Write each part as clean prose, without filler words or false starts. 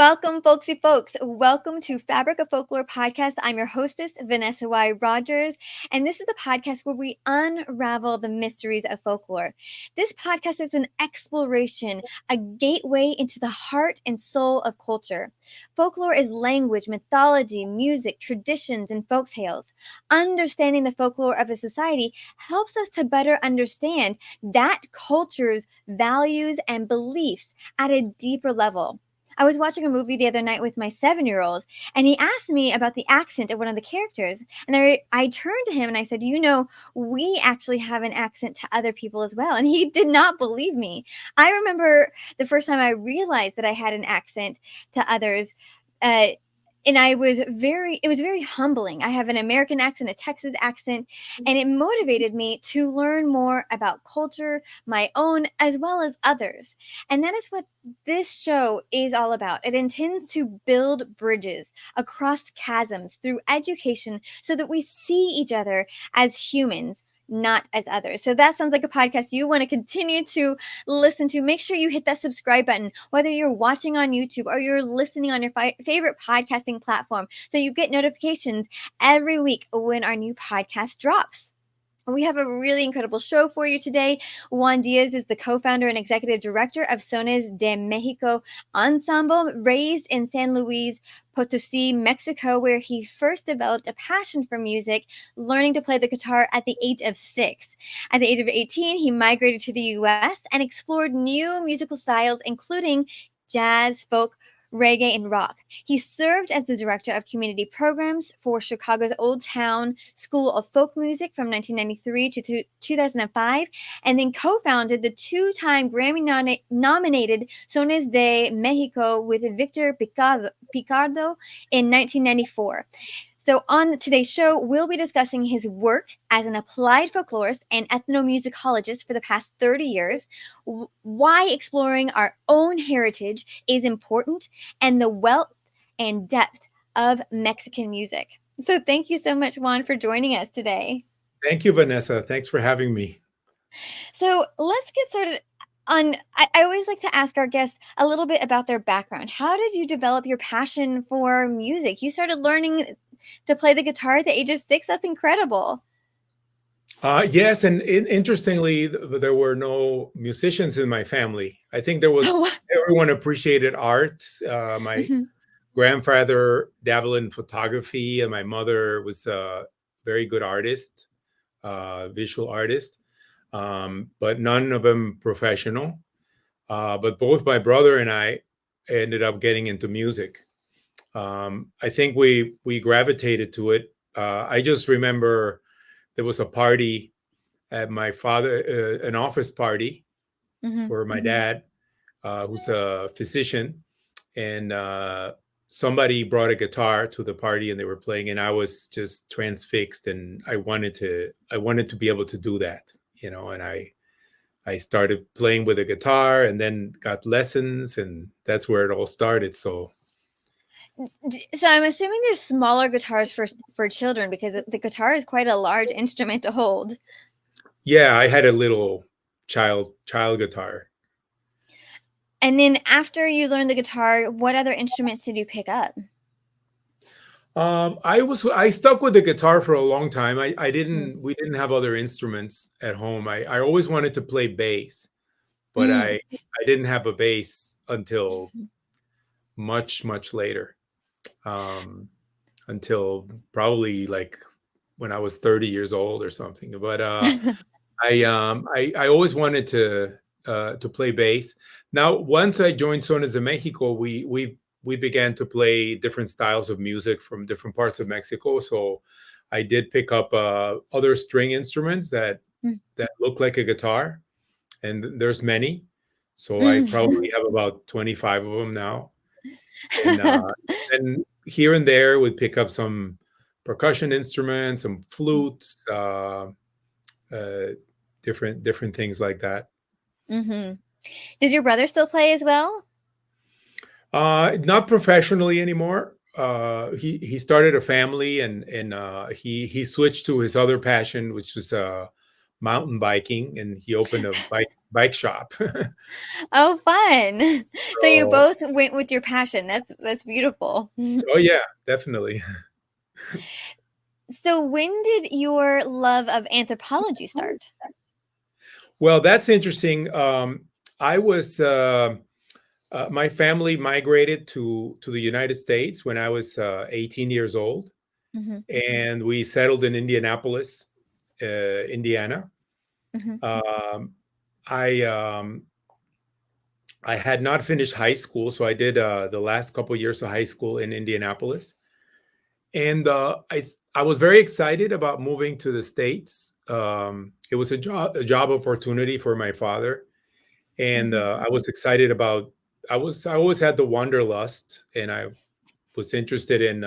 Welcome, folksy folks. Welcome to Fabric of Folklore podcast. I'm your hostess, Vanessa Y. Rogers, and this is the podcast where we unravel the mysteries of folklore. This podcast is an exploration, a gateway into the heart and soul of culture. Folklore is language, mythology, music, traditions, and folktales. Understanding the folklore of a society helps us to better understand that culture's values and beliefs at a deeper level. I was watching a movie the other night with my 7-year-old, and he asked me about the accent of one of the characters. And I turned to him and I said, we actually have an accent to other people as well. And he did not believe me. I remember the first time I realized that I had an accent to others. And it was very humbling. I have an American accent, a Texas accent, and it motivated me to learn more about culture, my own, as well as others. And that is what this show is all about. It intends to build bridges across chasms through education so that we see each other as humans, not as others. So that sounds like a podcast you want to continue to listen to. Make sure you hit that subscribe button, whether you're watching on YouTube or you're listening on your favorite podcasting platform, so you get notifications every week when our new podcast drops. We have a really incredible show for you today. Juan Díes is the co-founder and executive director of Sones de Mexico Ensemble, raised in San Luis Potosi, Mexico, where he first developed a passion for music, learning to play the guitar at the age of 6. At the age of 18, he migrated to the U.S. and explored new musical styles, including jazz, folk, reggae, and rock. He served as the director of community programs for Chicago's Old Town School of Folk Music from 1993 to 2005, and then co-founded the two-time Grammy-nominated Sones de Mexico with Victor Picardo in 1994. So on today's show, we'll be discussing his work as an applied folklorist and ethnomusicologist for the past 30 years, why exploring our own heritage is important, and the wealth and depth of Mexican music. So thank you so much, Juan, for joining us today. Thank you, Vanessa. Thanks for having me. So let's get started. I always like to ask our guests a little bit about their background. How did you develop your passion for music? You started learning to play the guitar at the age of 6. That's incredible. Yes, and interestingly, there were no musicians in my family. I think there was everyone appreciated art. My grandfather dabbled in photography, and my mother was a very good artist, visual artist, but none of them professional. But both my brother and I ended up getting into music. I think we gravitated to it. I just remember there was a party at my father, an office party for my dad, who's a physician, and somebody brought a guitar to the party and they were playing, and I was just transfixed, and I wanted to be able to do that, and I started playing with a guitar and then got lessons, and that's where it all started. So I'm assuming there's smaller guitars for children, because the guitar is quite a large instrument to hold. Yeah, I had a little child guitar. And then after you learned the guitar, what other instruments did you pick up? I stuck with the guitar for a long time. We didn't have other instruments at home. I always wanted to play bass, but I didn't have a bass until much later. Until probably like when I was 30 years old or something. But I always wanted to play bass. Now, once I joined Sones de Mexico, we began to play different styles of music from different parts of Mexico. So I did pick up other string instruments that look like a guitar, and there's many. So I probably have about 25 of them now. And here and there we'd pick up some percussion instruments, some flutes, different things like that. Does your brother still play as well? Not professionally anymore. He started a family, and he switched to his other passion, which was mountain biking, and he opened a bike shop. Oh, fun. So you So, both went with your passion. That's beautiful. oh yeah, definitely. So when did your love of anthropology start? Well, that's interesting. I was my family migrated to the United States when I was 18 years old, Hmm. and we settled in Indianapolis, Indiana. Hmm. Um, I I had not finished high school, so I did the last couple years of high school in Indianapolis, and I was very excited about moving to the States. It was a job opportunity for my father, and Hmm. I was excited about. I always had the wanderlust, and I was interested in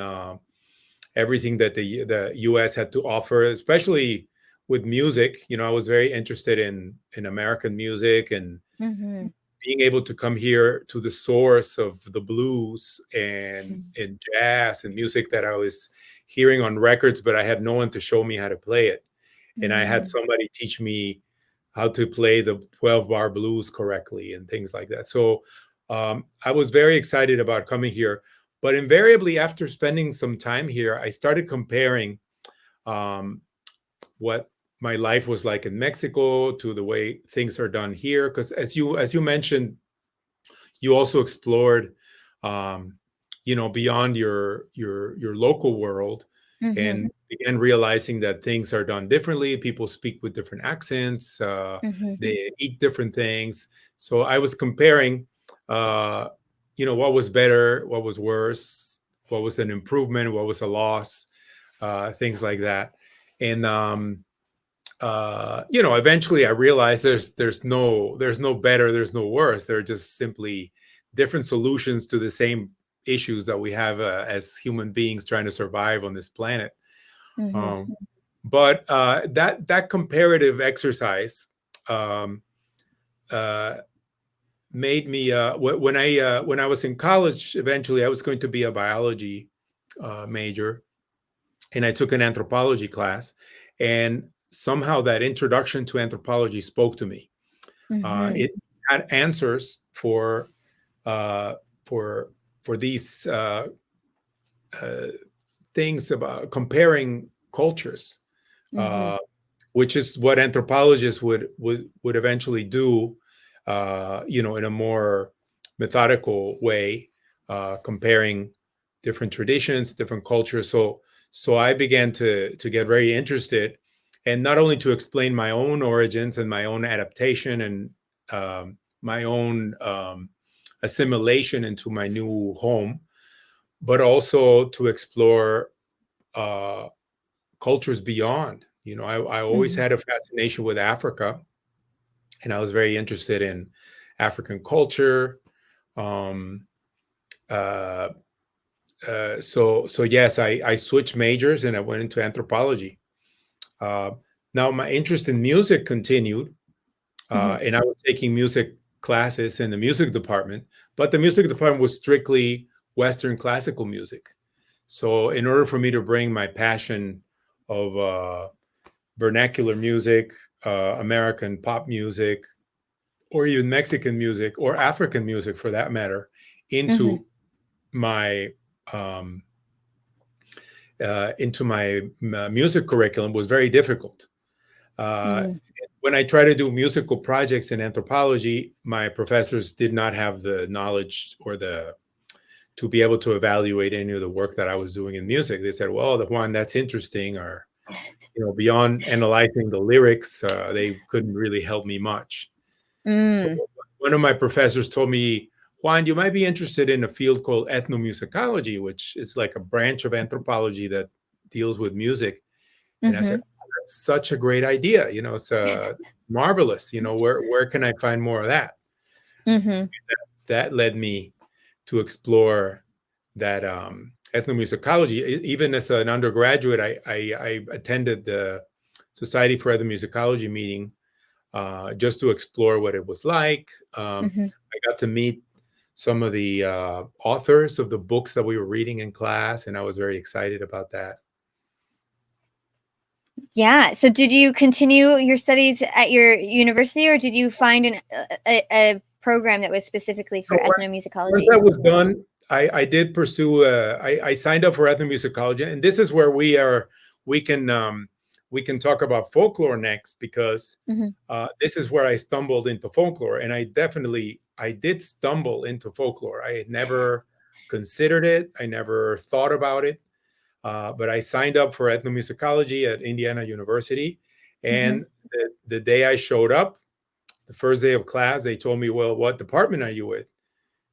everything that the U.S. had to offer, especially with music. You know, I was very interested in American music and Hmm. being able to come here to the source of the blues and jazz and music that I was hearing on records, but I had no one to show me how to play it. And I had Hmm. somebody teach me how to play the 12 bar blues correctly and things like that. So I was very excited about coming here. But invariably, after spending some time here, I started comparing um, what my life was like in Mexico to the way things are done here. Because as you mentioned, you also explored, um, beyond your local world, Hmm. and began realizing that things are done differently. People speak with different accents. Hmm. They eat different things. So I was comparing, uh, what was better, what was worse, what was an improvement, what was a loss, things like that. And eventually I realized there's no better, there's no worse. There are just simply different solutions to the same issues that we have as human beings trying to survive on this planet. Hmm. um, but that comparative exercise um, uh, made me when I was in college. Eventually I was going to be a biology major, and I took an anthropology class, and somehow that introduction to anthropology spoke to me. Hmm. It had answers uh, for for these uh, things about comparing cultures, Hmm. uh, which is what anthropologists would eventually do, in a more methodical way, comparing different traditions, different cultures. So I began to get very interested, and not only to explain my own origins and my own adaptation and my own assimilation into my new home, but also to explore uh, cultures beyond. I always Hmm. had a fascination with Africa, and I was very interested in African culture. Um, uh, so yes, I switched majors and I went into anthropology. Uh, Now my interest in music continued, Hmm. and I was taking music classes in the music department, but the music department was strictly Western classical music. So in order for me to bring my passion of vernacular music, American pop music, or even Mexican music, or African music for that matter, Hmm. into my um, music curriculum was very difficult. Uh, Hmm. when I try to do musical projects in anthropology, my professors did not have the knowledge or the to be able to evaluate any of the work that I was doing in music. They said, "Well, the Juan, that's interesting," or beyond analyzing the lyrics, they couldn't really help me much. So Mm. one of my professors told me, "Juan, you might be interested in a field called ethnomusicology, which is like a branch of anthropology that deals with music." And I said, Mhm. "Oh, that's such a great idea. It's marvelous. Where can I find more of that?" Mhm. That led me to explore that ethnomusicology. Even as an undergraduate, I attended the Society for Ethnomusicology meeting, just to explore what it was like. Mhm. I got to meet some of the authors of the books that we were reading in class, and I was very excited about that. Yeah. So did you continue your studies at your university, or did you find a program that was specifically So for once ethnomusicology? that was done, I did pursue. I signed up for ethnomusicology, and this is where we can we can talk about folklore next because Mhm. this is where I stumbled into folklore, and I did stumble into folklore. I had never considered it. I never thought about it, but I signed up for ethnomusicology at Indiana University, Mhm. and the day I showed up, the first day of class, they told me, "Well, what department are you with?"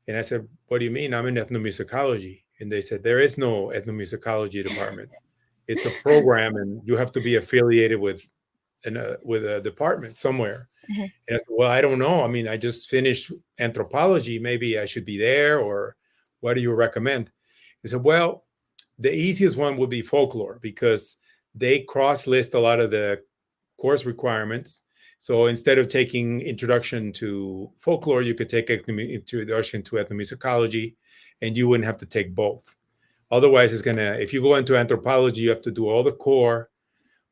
And I said, "What do you mean? I'm in ethnomusicology." And they said, "There is no ethnomusicology department. It's a program, and you have to be affiliated with a department somewhere." Uh-huh. And I said, "Well, I don't know. I mean, I just finished anthropology. Maybe I should be there, or what do you recommend?" He said, "Well, the easiest one would be folklore because they cross list a lot of the course requirements. So instead of taking introduction to folklore, you could take introduction to ethnomusicology, and you wouldn't have to take both. Otherwise, it's gonna if you go into anthropology, you have to do all the core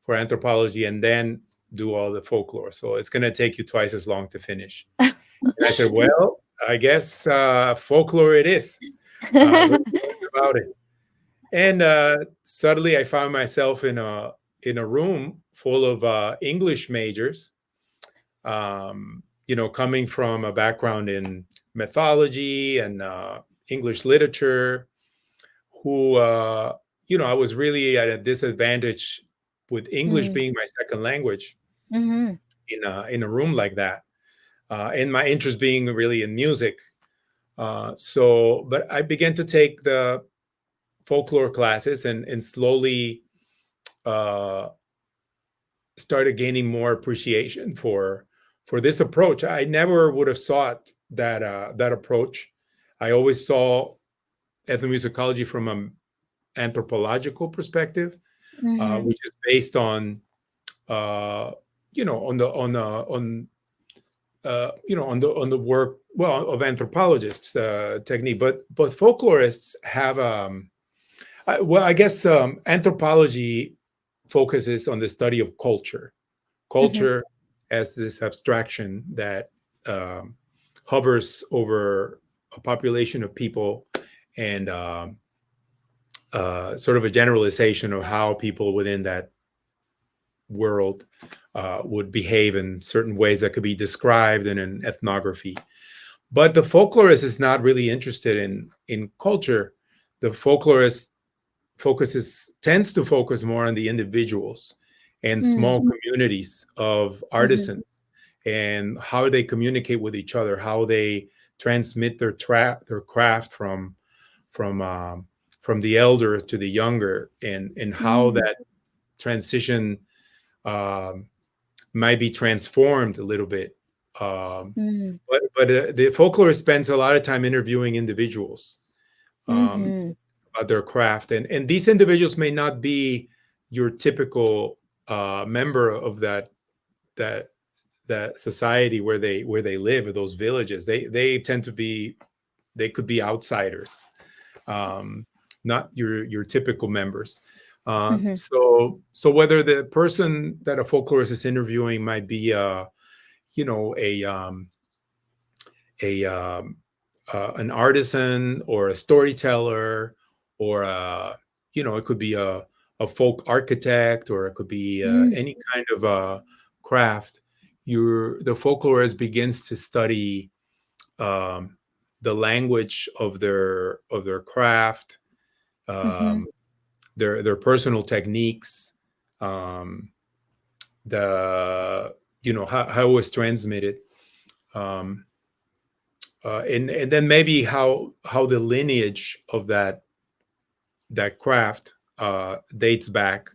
for anthropology and then do all the folklore. So it's gonna take you twice as long to finish." And I said, "Well, I guess folklore it is. Let's learn about it." And suddenly, I found myself in a room full of English majors, coming from a background in mythology and English literature, who, I was really at a disadvantage with English Mm. being my second language Mhm. in a room like that, and my interest being really in music. But I began to take the folklore classes and slowly uh, started gaining more appreciation for this approach. I never would have sought that approach. I always saw ethnomusicology from an anthropological perspective, Mhm. which is based on on the work of anthropologists technique, but folklorists have I guess anthropology focuses on the study of culture. Mhm. Culture as this abstraction that um, hovers over a population of people and sort of a generalization of how people within that world would behave in certain ways that could be described in an ethnography. But the folklorist is not really interested in culture. The folklorist tends to focus more on the individuals and Mm. small communities of Mhm. artisans and how they communicate with each other, how they transmit their craft from from the elder to the younger, and how Mm. that transition um, might be transformed a little bit. Um, Mm. but the folklorist spends a lot of time interviewing individuals um, Mhm. about their craft, and these individuals may not be your typical member of that that society where they live, or those villages. They tend to be they could be outsiders, um, not your typical members. Mhm. So whether the person that a folklorist is interviewing might be you know a a an artisan or a storyteller, or it could be a folk architect, or it could be Mm. any kind of craft. The folklorist begins to study um, the language of their craft, Mhm. um, their personal techniques, um, the how it was transmitted, um, and then maybe how the lineage of that craft dates back.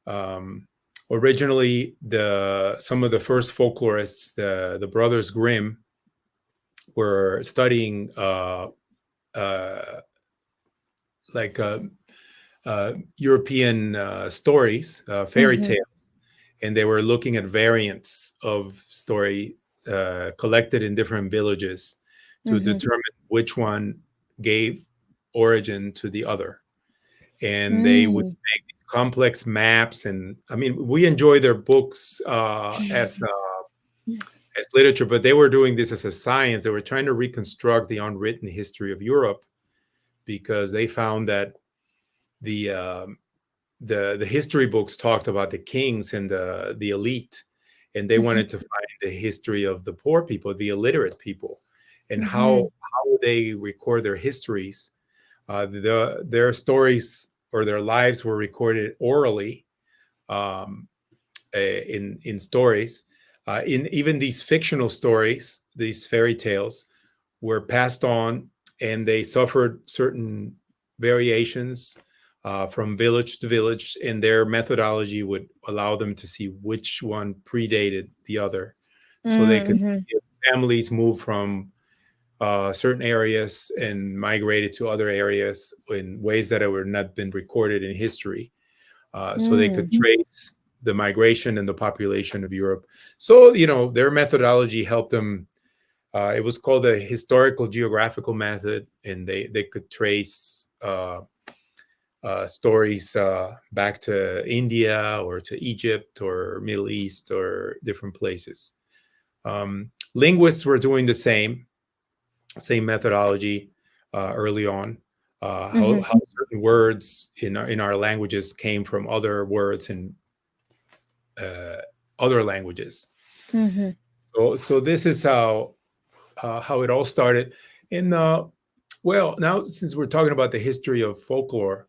Um, Originally, the some of the first folklorists, the brothers Grimm, were studying uh, like European stories, fairy Mhm. tales, and they were looking at variants of story collected in different villages to Mhm. determine which one gave origin to the other. And they would Mm. make these complex maps, and I mean, we enjoy their books as literature, but they were doing this as a science. They were trying to reconstruct the unwritten history of Europe because they found that the the history books talked about the kings and the elite, and they wanted to find the history of the poor people, the illiterate people, and how they record their histories. Their stories or their lives were recorded orally, um, in stories. In even these fictional stories, these fairy tales were passed on, and they suffered certain variations from village to village, and their methodology would allow them to see which one predated the other, so they could see if families move from certain areas and migrated to other areas in ways that were not been recorded in history, so they could trace the migration and the population of Europe. So, their methodology helped them. It was called a historical geographical method, and they could trace stories back to India or to Egypt or Middle East or different places. Linguists were doing the same methodology early on. How certain words in our languages came from other words in other languages. So this is how it all started. And well, now since we're talking about the history of folklore,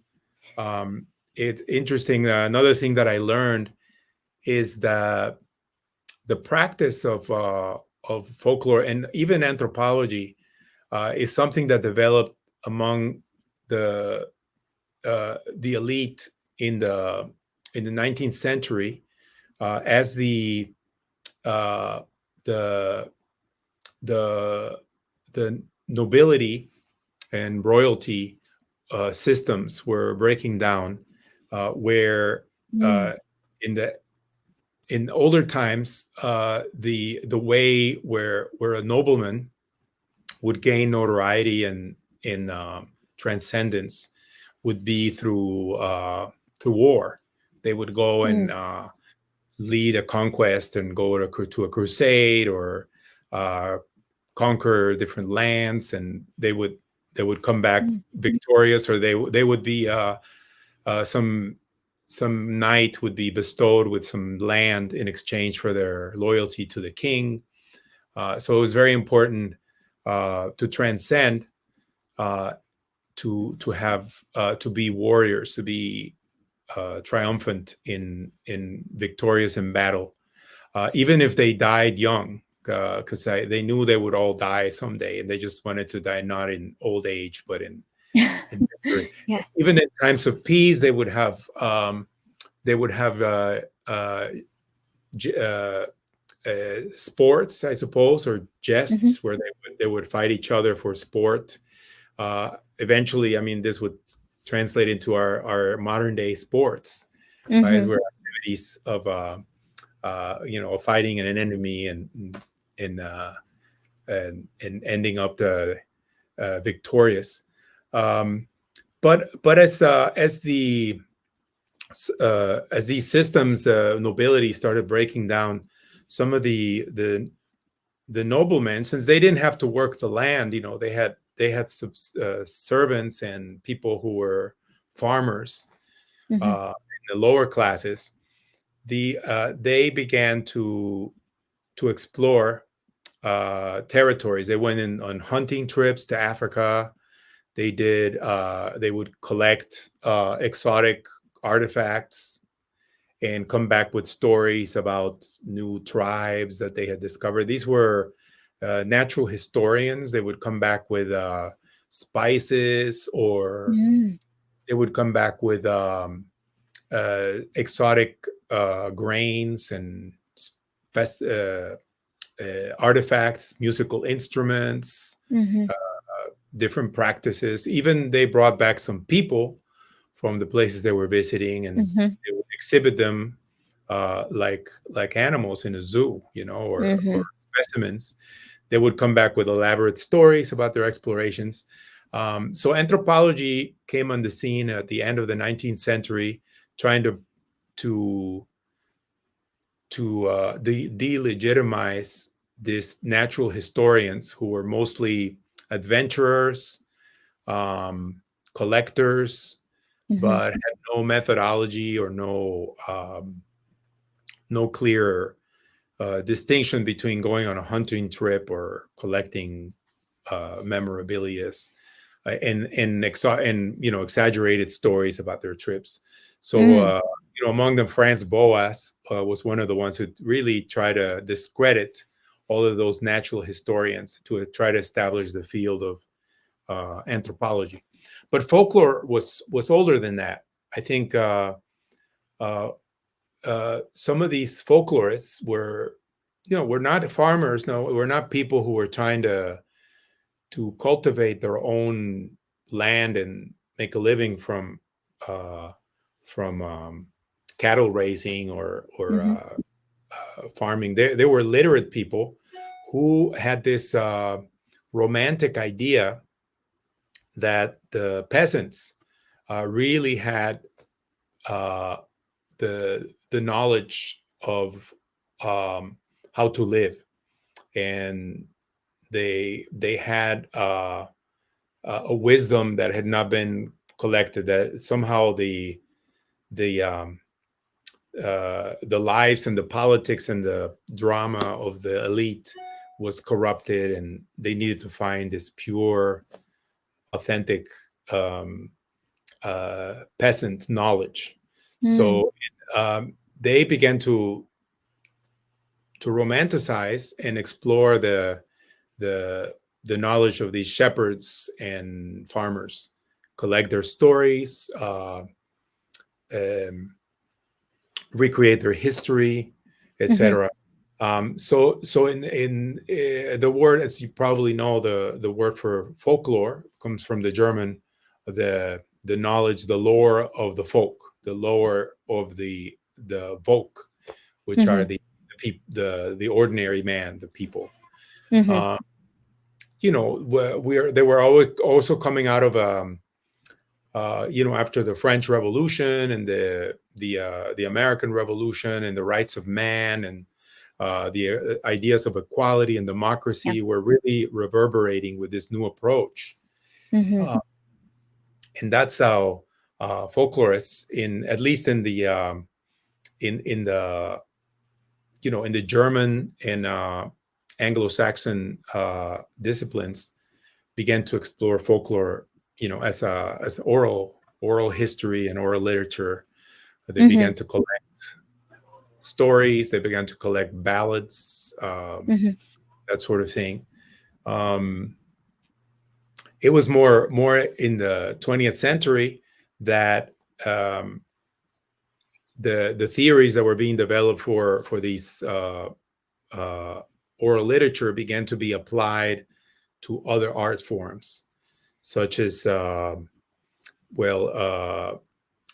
it's interesting. Another thing that I learned is that the practice of folklore and even anthropology is something that developed among the elite in the 19th century, as the nobility and royalty systems were breaking down, where in older times, the way where a nobleman would gain notoriety and in transcendence would be through war. They would go and lead a conquest and go to a crusade, or conquer different lands, and they would come back victorious, or they would be some knight would be bestowed with some land in exchange for their loyalty to the king. So it was very important to transcend, to have to be warriors, to be triumphant in victorious in battle, even if they died young, because they knew they would all die someday, and they just wanted to die not in old age but in victory. Yeah. Even in times of peace, they would have sports, I suppose, or jests, where they would fight each other for sport. Eventually, I mean, this would translate into our modern day sports, right? Where activities of fighting an enemy and ending up victorious. But as these systems, the nobility started breaking down, some of the noblemen, since they didn't have to work the land, they had servants and people who were farmers, in the lower classes. They began to explore territories. They went on hunting trips to Africa. They would collect exotic artifacts and come back with stories about new tribes that they had discovered. These were natural historians. They would come back with spices, or they would come back with exotic grains and artifacts, musical instruments, different practices. Even they brought back some people from the places they were visiting, and they would exhibit them like animals in a zoo, or specimens. They would come back with elaborate stories about their explorations. So anthropology came on the scene at the end of the 19th century trying to delegitimize these natural historians who were mostly adventurers, collectors, but had no methodology or no clear distinction between going on a hunting trip or collecting memorabilia and exaggerated stories about their trips. So among them, Franz Boas was one of the ones who really tried to discredit all of those natural historians to try to establish the field of anthropology. But folklore was older than that. I think some of these folklorists were not farmers. No, we're not people who were trying to cultivate their own land and make a living from cattle raising or farming. They were literate people who had this romantic idea that the peasants really had the knowledge of how to live, and they had a wisdom that had not been collected. That somehow the lives and the politics and the drama of the elite was corrupted, and they needed to find this pure, authentic peasant knowledge. So they began to romanticize and explore the knowledge of these shepherds and farmers, collect their stories, recreate their history, etc. So in the word, as you probably know, the word for folklore comes from the German, the knowledge, the lore of the folk, the lore of the Volk, which are the ordinary man, the people. They were always also coming out of after the French Revolution and the American Revolution and the rights of man and the ideas of equality and democracy were really reverberating with this new approach. And that's how folklorists, at least in the German and Anglo-Saxon disciplines, began to explore folklore, as oral history and oral literature. They began to collect stories. They began to collect ballads, that sort of thing. It was more in the 20th century that the theories that were being developed for these oral literature began to be applied to other art forms, such as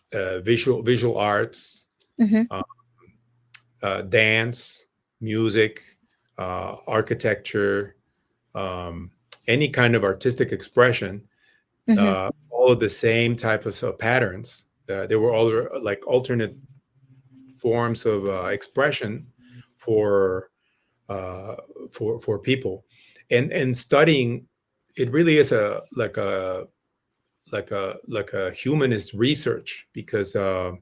visual arts, dance, music, architecture, any kind of artistic expression, all of the same type of patterns. There were all like alternate forms of expression for people, and studying it really is like a humanist research, because the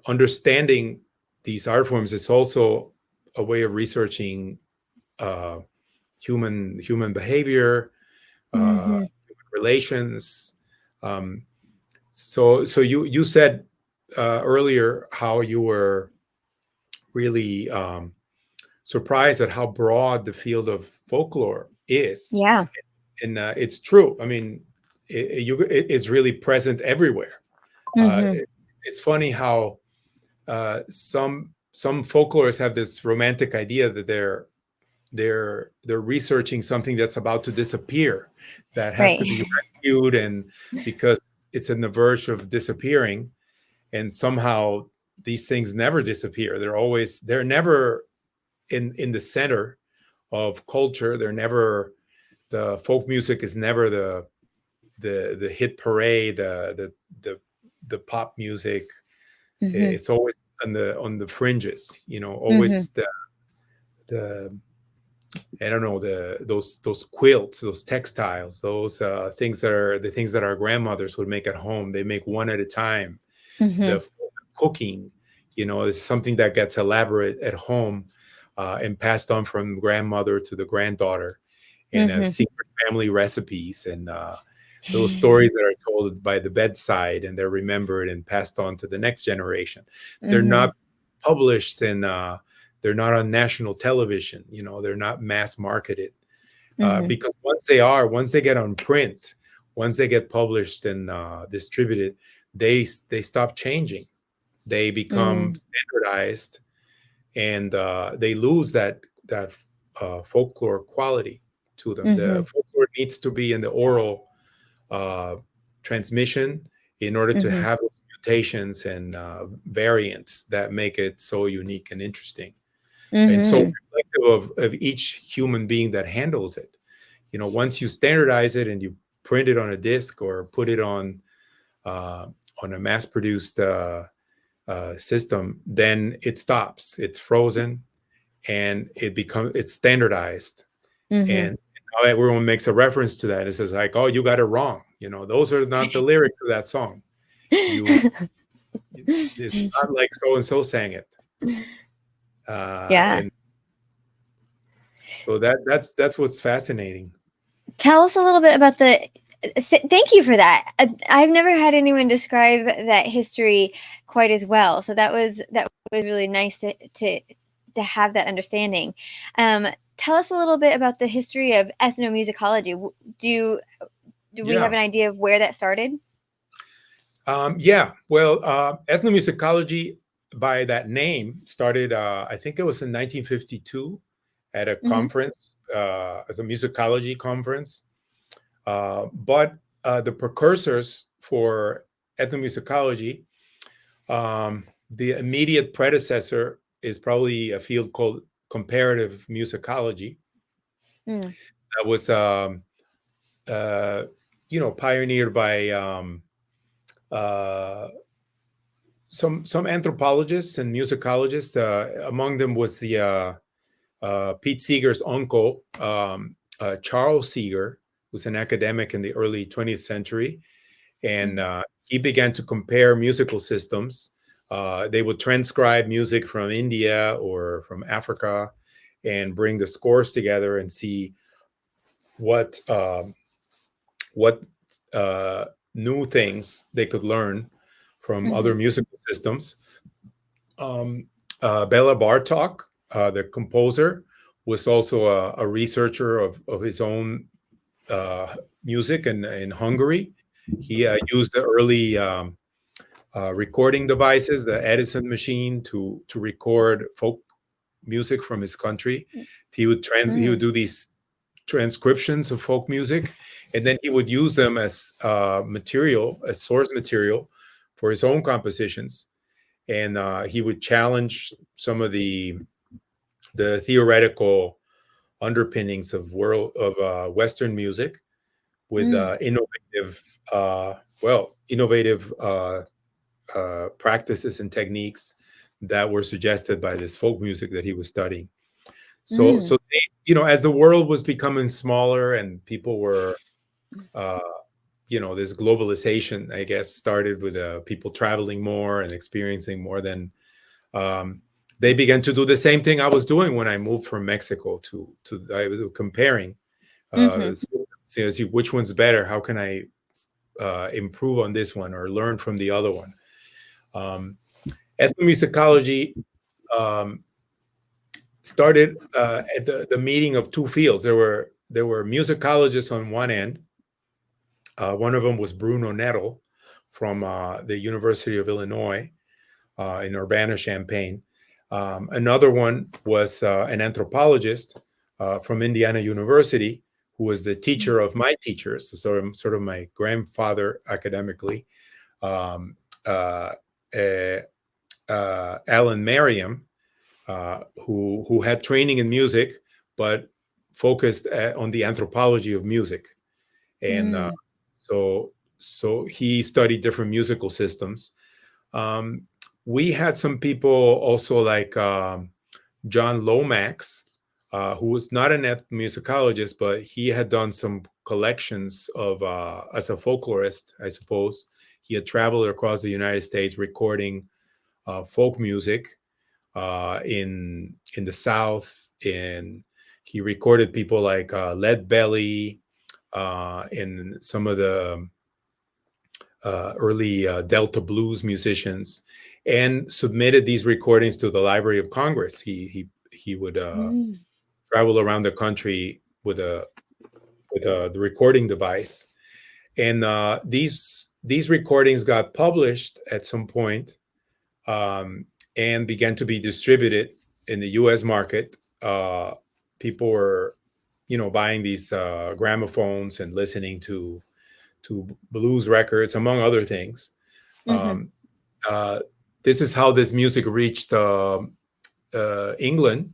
understanding these art forms is also a way of researching human behavior, human relations. So you said earlier how you were really surprised at how broad the field of folklore is. Yeah. And it's true. I mean, it's really present everywhere. It's funny how some folklorists have this romantic idea that they're researching something that's about to disappear, that has to be rescued, and because it's on the verge of disappearing, and somehow these things never disappear. They're never in the center of culture. The folk music is never the hit parade, the the pop music. Mm-hmm. It's always on the fringes, Mm-hmm. always the I don't know, those quilts, those textiles, those things that are the things that our grandmothers would make at home. They make one at a time. Mm-hmm. The cooking, is something that gets elaborate at home, and passed on from grandmother to the granddaughter, and Mm-hmm. secret family recipes, and those stories that are told by the bedside, and they're remembered and passed on to the next generation. They're Mm-hmm. not published, and they're not on national television. They're not mass marketed, Mm-hmm. because once they get on print, once they get published and distributed, they stop changing. They become Mm-hmm. standardized, and they lose that folklore quality to them. Mm-hmm. The folklore needs to be in the oral uh, transmission in order to Mm-hmm. have those mutations and variants that make it so unique and interesting, and so Mm-hmm. reflective of each human being that handles it. Once you standardize it and you print it on a disc or put it uh, on a mass-produced system, then it stops. It's frozen, and it's standardized, Mm-hmm. and now everyone makes a reference to that. It says like, "Oh, you got it wrong." Those are not the lyrics of that song. You, it's not like so and so sang it, Yeah. and so that's what's fascinating. Tell us a little bit about thank you for that. I've never had anyone describe that history quite as well. So that was really nice to have that understanding. Um, Tell us a little bit about the history of ethnomusicology. Do we have Yeah. an idea of where that started? Yeah. Well, ethnomusicology by that name started, I think it was in 1952 at a Mm-hmm. conference, as a musicology conference. But the precursors for ethnomusicology, the immediate predecessor is probably a field called comparative musicology Mm. that was, uh, pioneered by uh, some anthropologists and musicologists. Among them was the Pete Seeger's uncle, Charles Seeger, who's an academic in the early 20th century, and he began to compare musical systems. They would transcribe music from India or from Africa and bring the scores together and see what new things they could learn from Mm-hmm. other musical systems. Bela Bartok, the composer, was also a researcher of his own music in Hungary. He used the early recording devices, the Edison machine, to record folk music from his country. He would Mm. do these transcriptions of folk music, and then he would use them as material, as source material for his own compositions. And he would challenge some of the theoretical underpinnings of Western music with Mm. innovative practices and techniques that were suggested by this folk music that he was studying. So Mm. as the world was becoming smaller and people were, uh, this globalization, I guess, started with people traveling more and experiencing more. Then they began to do the same thing I was doing when I moved from Mexico to I was comparing, Mm-hmm. see which one's better. How can I improve on this one or learn from the other one? Ethnomusicology um, started at the meeting of two fields. There were musicologists on one end. One of them was Bruno Nettle from the University of Illinois in Urbana-Champaign. Another one was an anthropologist from Indiana University, who was the teacher of my teachers, so sort of my grandfather academically, um, uh, uh, Alan Merriam, who had training in music, but focused on the anthropology of music. And Mm. so so he studied different musical systems. Um, we had some people also like John Lomax, who was not an ethnomusicologist, but he had done some collections of, as a folklorist, I suppose. He had traveled across the United States recording folk music in the South, and he recorded people like Lead Belly and some of the early Delta blues musicians, and submitted these recordings to the Library of Congress. He would Mm. travel around the country with a the recording device, and these recordings got published at some point, and began to be distributed in the U.S. market. People were, buying these gramophones and listening to blues records, among other things. Mm-hmm. Um, uh, this is how this music reached England,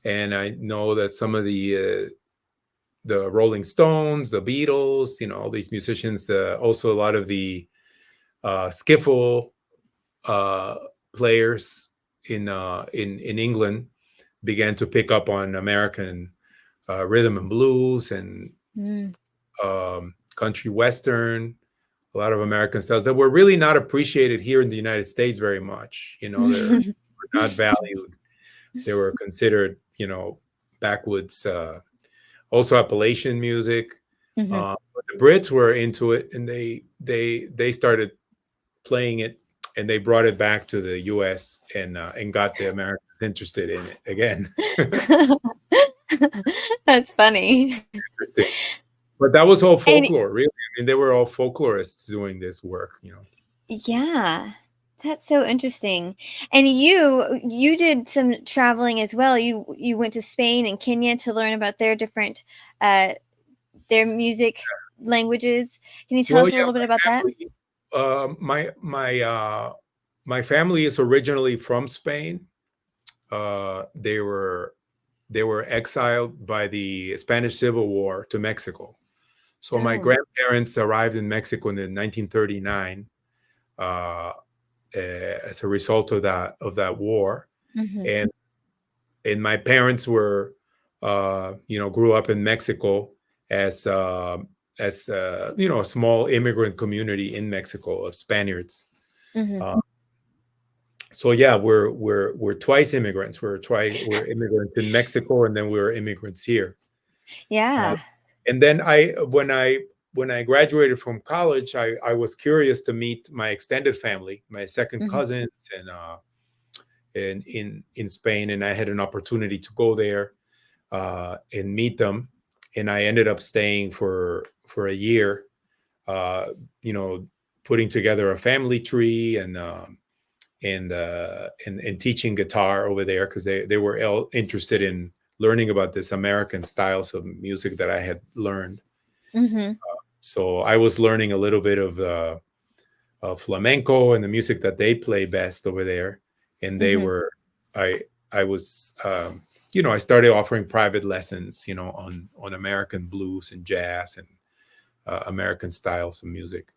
and I know that some of the Rolling Stones, the Beatles, all these musicians, also a lot of the skiffle uh, players in England began to pick up on American rhythm and blues and Mm. country western, a lot of American styles that were really not appreciated here in the United States very much. They're not valued. They were considered, backwoods. Also, Appalachian music. Mm-hmm. But the Brits were into it, and they started playing it, and they brought it back to the U.S. and got the Americans interested in it again. That's funny. Interesting. But that was all And folklore, really. I mean, they were all folklorists doing this work. yeah, that's so interesting. And you did some traveling as well. You went to Spain and Kenya to learn about their different uh their music languages. Can you tell Well, us a yeah, little bit about that? my family is originally from Spain. They were exiled by the Spanish Civil War to Mexico. So my Oh. grandparents arrived in Mexico in 1939 uh, as a result of that war, Mm-hmm. and my parents were, grew up in Mexico as a small immigrant community in Mexico of Spaniards. Mm-hmm. Uh, so yeah, we're twice immigrants. We're immigrants in Mexico, and then we're immigrants here. Uh, Yeah. and then when I graduated from college, I was curious to meet my extended family, my second Mm-hmm. cousins, and in Spain, and I had an opportunity to go there and meet them, and I ended up staying for a year, uh, you know, putting together a family tree and teaching guitar over there because they were all interested in learning about this American styles of music that I had learned. Mm-hmm. So I was learning a little bit of flamenco and the music that they play best over there, and they Mm-hmm. were I I was I started offering private lessons, on American blues and jazz and American styles of music.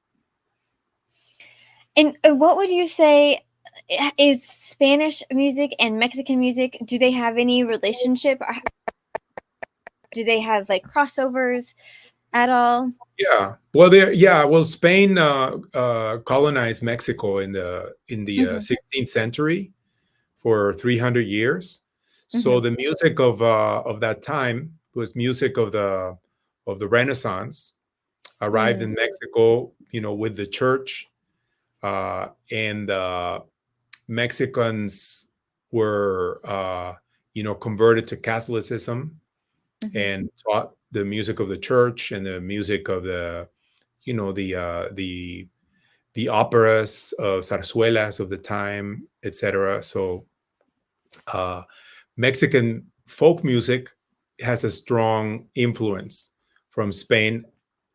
And what would you say is Spanish music and Mexican music? Do they have any relationship? Or do they have like crossovers at all? Well, Spain colonized Mexico in the Mm-hmm. 16th century for 300 years. Mm-hmm. So the music of that time was music of the Renaissance, arrived Mm. in Mexico, with the church, and Mexicans were, converted to Catholicism Mm-hmm. and taught the music of the church and the music of the operas of zarzuelas of the time, etc. So uh, Mexican folk music has a strong influence from Spain,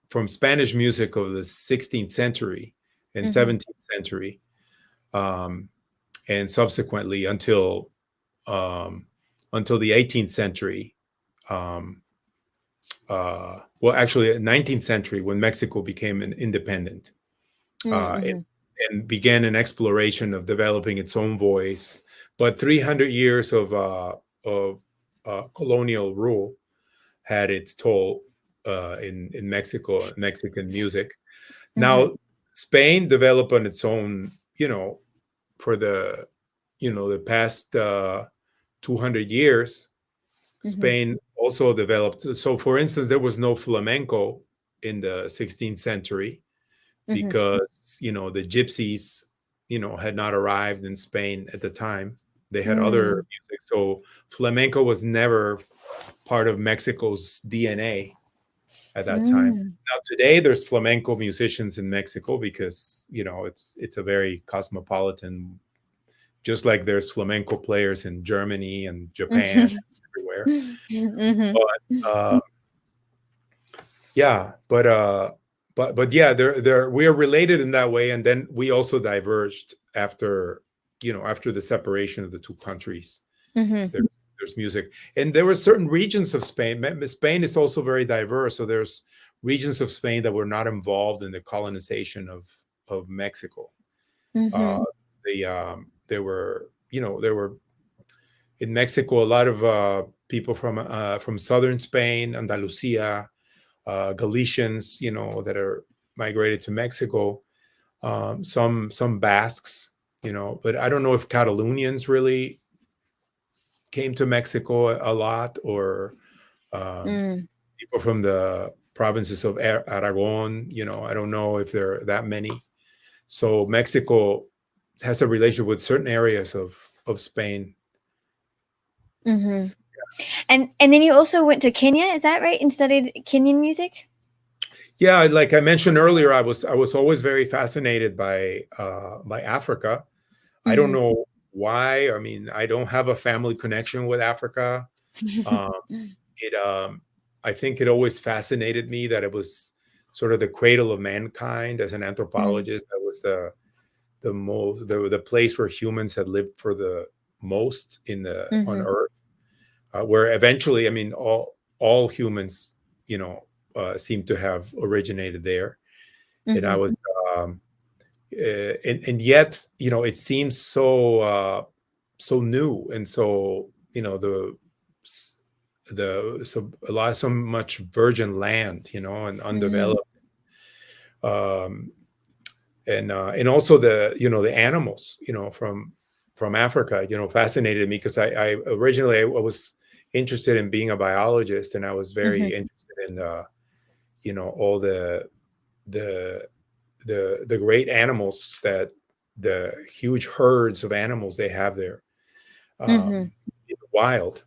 from Spanish music of the 16th century and Mm-hmm. 17th century, um, and subsequently um, until the 18th century. Um, well, actually, 19th century when Mexico became an independent, Mm-hmm. and began an exploration of developing its own voice. But 300 years of colonial rule had its toll in Mexico, Mexican music. Mm-hmm. Now, Spain developed on its own, for the past 200 years. Mm-hmm. Spain also developed. So, for instance, there was no flamenco in the 16th century Mm-hmm. because the gypsies had not arrived in Spain at the time. They had other Mm. music, so flamenco was never part of Mexico's DNA at that time. Mm. Now today there's flamenco musicians in Mexico because it's a very cosmopolitan, just like there's flamenco players in Germany and Japan, everywhere. Mm-hmm. But yeah, but yeah, there we are related in that way, and then we also diverged after the separation of the two countries. Mm-hmm. There's music, and there were certain regions of Spain. Spain is also very diverse, so there's regions of Spain that were not involved in the colonization of Mexico. Uh, Mm-hmm. there were in Mexico a lot of people from southern Spain, Andalusia, Galicians, that are migrated to Mexico. Some Basques, but I don't know if Catalonians really came to Mexico a lot, or um, Mm. people from the provinces of Aragon. I don't know if there are that many. So Mexico has a relationship with certain areas of Spain. Mm-hmm. And then you also went to Kenya, is that right? And studied Kenyan music? Yeah, like I mentioned earlier, I was always very fascinated by Africa. I don't Mm-hmm. know why. I mean, I don't have a family connection with Africa. Um, it I think it always fascinated me that it was sort of the cradle of mankind. As an Mm-hmm. anthropologist, that was the place where humans had lived for the most on Mm-hmm. Earth, where eventually, I mean, all humans, seem to have originated there. And I Mm-hmm. was, and yet, it seems so new, and so so so much virgin land, and Mm-hmm. undeveloped, um, and also the animals, from Africa, fascinated me because I originally I was interested in being a biologist, and I was very Mm-hmm. interested in all the the great animals, that the huge herds of animals they have there, Mm-hmm. in the wild.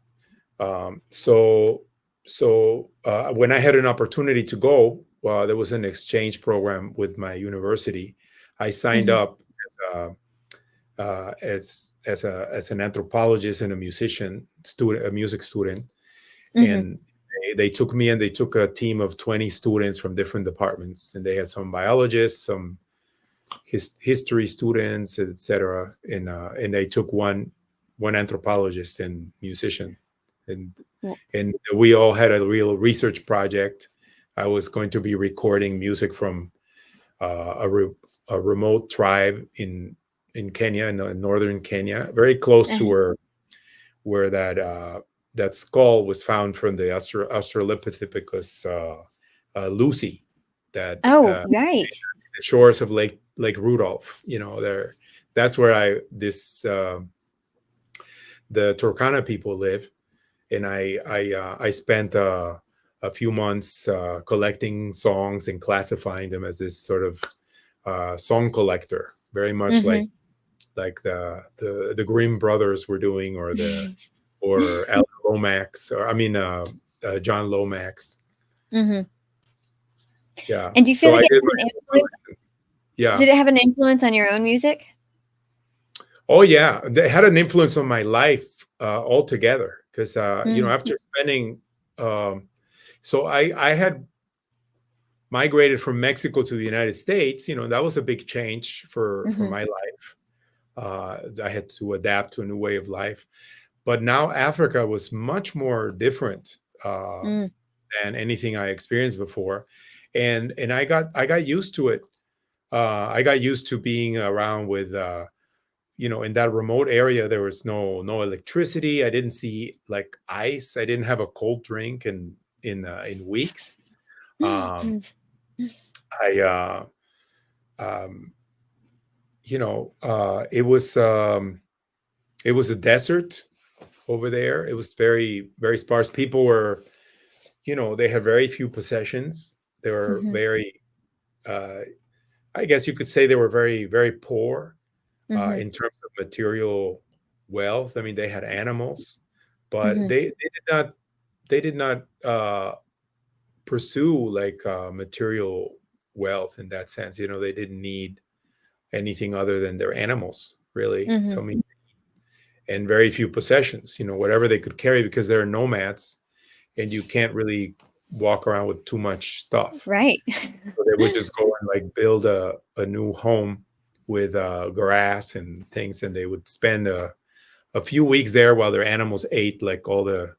So when I had an opportunity to go, there was an exchange program with my university. I signed Mm-hmm. up as an anthropologist and a musician student, a music student, Mm-hmm. and they took me, and they took a team of 20 students from different departments, and they had some biologists, some history students, etc., and they took one anthropologist and musician, and Well, and we all had a real research project. I was going to be recording music from a remote tribe in Kenya, in northern Kenya, very close to uh-huh. where that skull was found from the Australopithecus Lucy, that Oh, right. the shores of Lake Rudolph. There, that's where the Turkana people live, and I spent a few months collecting songs and classifying them as this sort of song collector, very much Mm-hmm. like the Grimm brothers were doing, or Alan Lomax, or I mean John Lomax. Mm-hmm. Yeah. And do you feel So like I it did has an my influence? yeah. Did it have an influence on your own music? Oh yeah, they had an influence on my life altogether, because Mm. after spending, um, so I had migrated from Mexico to the United States. That was a big change for Mhm. my life. I had to adapt to a new way of life. But now Africa was much more different. Mm. than anything I experienced before, and I got used to it. I got used to being around with in that remote area. There was no electricity. I didn't see like ice. I didn't have a cold drink in weeks. Um, I um, it was a desert over there. It was very, very sparse. People were, they had very few possessions. They were very, uh, I guess you could say they were very, very poor in terms of material wealth. I mean, they had animals, but they did not pursue like material wealth in that sense. They didn't need anything other than their animals, really. So I mean, and very few possessions. Whatever they could carry, because they're nomads, and you can't really walk around with too much stuff. Right. So they would just go and like build a new home with grass and things, and they would spend a few weeks there while their animals ate like all the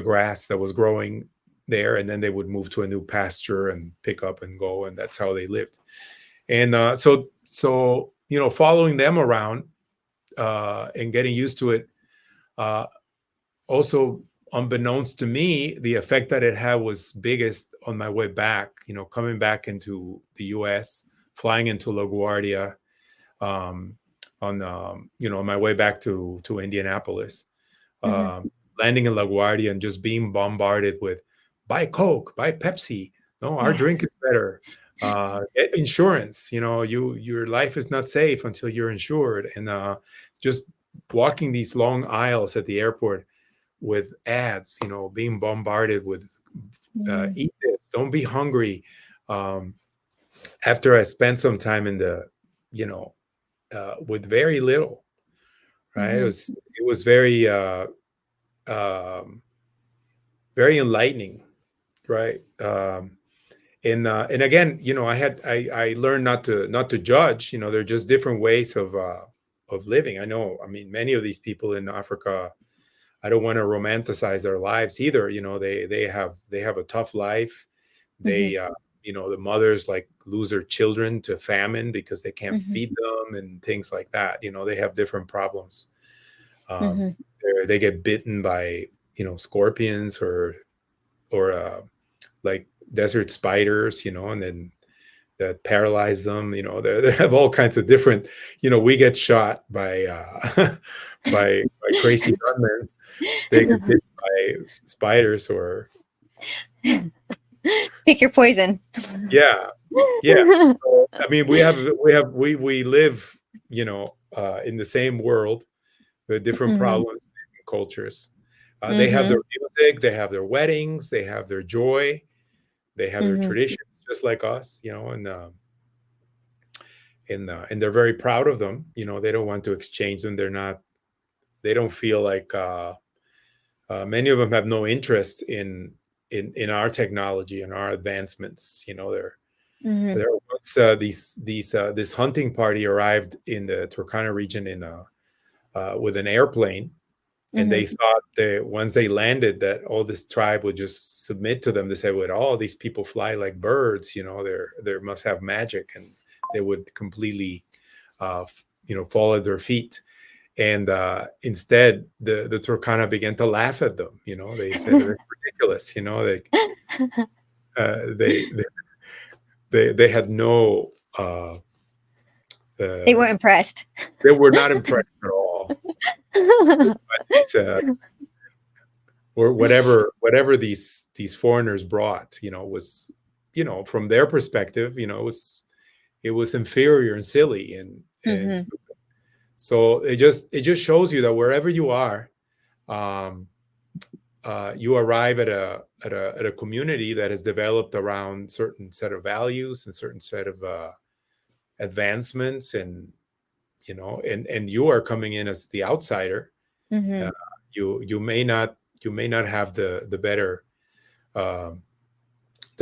grass that was growing there, and then they would move to a new pasture and pick up and go, and that's how they lived. And so following them around and getting used to it, also unbeknownst to me, the effect that it had was biggest on my way back. Coming back into the U.S., flying into LaGuardia, on my way back to Indianapolis, landing in LaGuardia and just being bombarded with buy Coke, buy Pepsi. No, our drink is better. Get insurance. Your life is not safe until you're insured. And just walking these long aisles at the airport with ads, being bombarded with eat this, don't be hungry. After I spent some time in the, with very little, right? It was very, very enlightening, right? And again, I learned not to judge. They're just different ways of living. I mean, many of these people in Africa, I don't want to romanticize their lives either. They have a tough life. They the mothers like lose their children to famine because they can't feed them and things like that. They have different problems. They get bitten by scorpions or like desert spiders, and then that paralyze them. They have all kinds of different. We get shot by by crazy gunmen. They get bit by spiders or pick your poison. Yeah. So, I mean, we live, in the same world with different problems, different cultures. They have their music, they have their weddings, they have their joy, they have their traditions, just like us, and they're very proud of them. They don't want to exchange them. They don't feel like many of them have no interest in our technology and our advancements. There once this hunting party arrived in the Turkana region with an airplane, and they thought that once they landed that all this tribe would just submit to them. They said, "Well, all these people fly like birds, they must have magic," and they would completely fall at their feet. And instead, the Turkana began to laugh at them. They said they're ridiculous. They had no. They weren't impressed. They were not impressed at all. Or whatever these foreigners brought, was, from their perspective, it was inferior and silly and stupid. So it just shows you that wherever you are, you arrive at a community that has developed around certain set of values and certain set of advancements, and and you are coming in as the outsider. You may not have the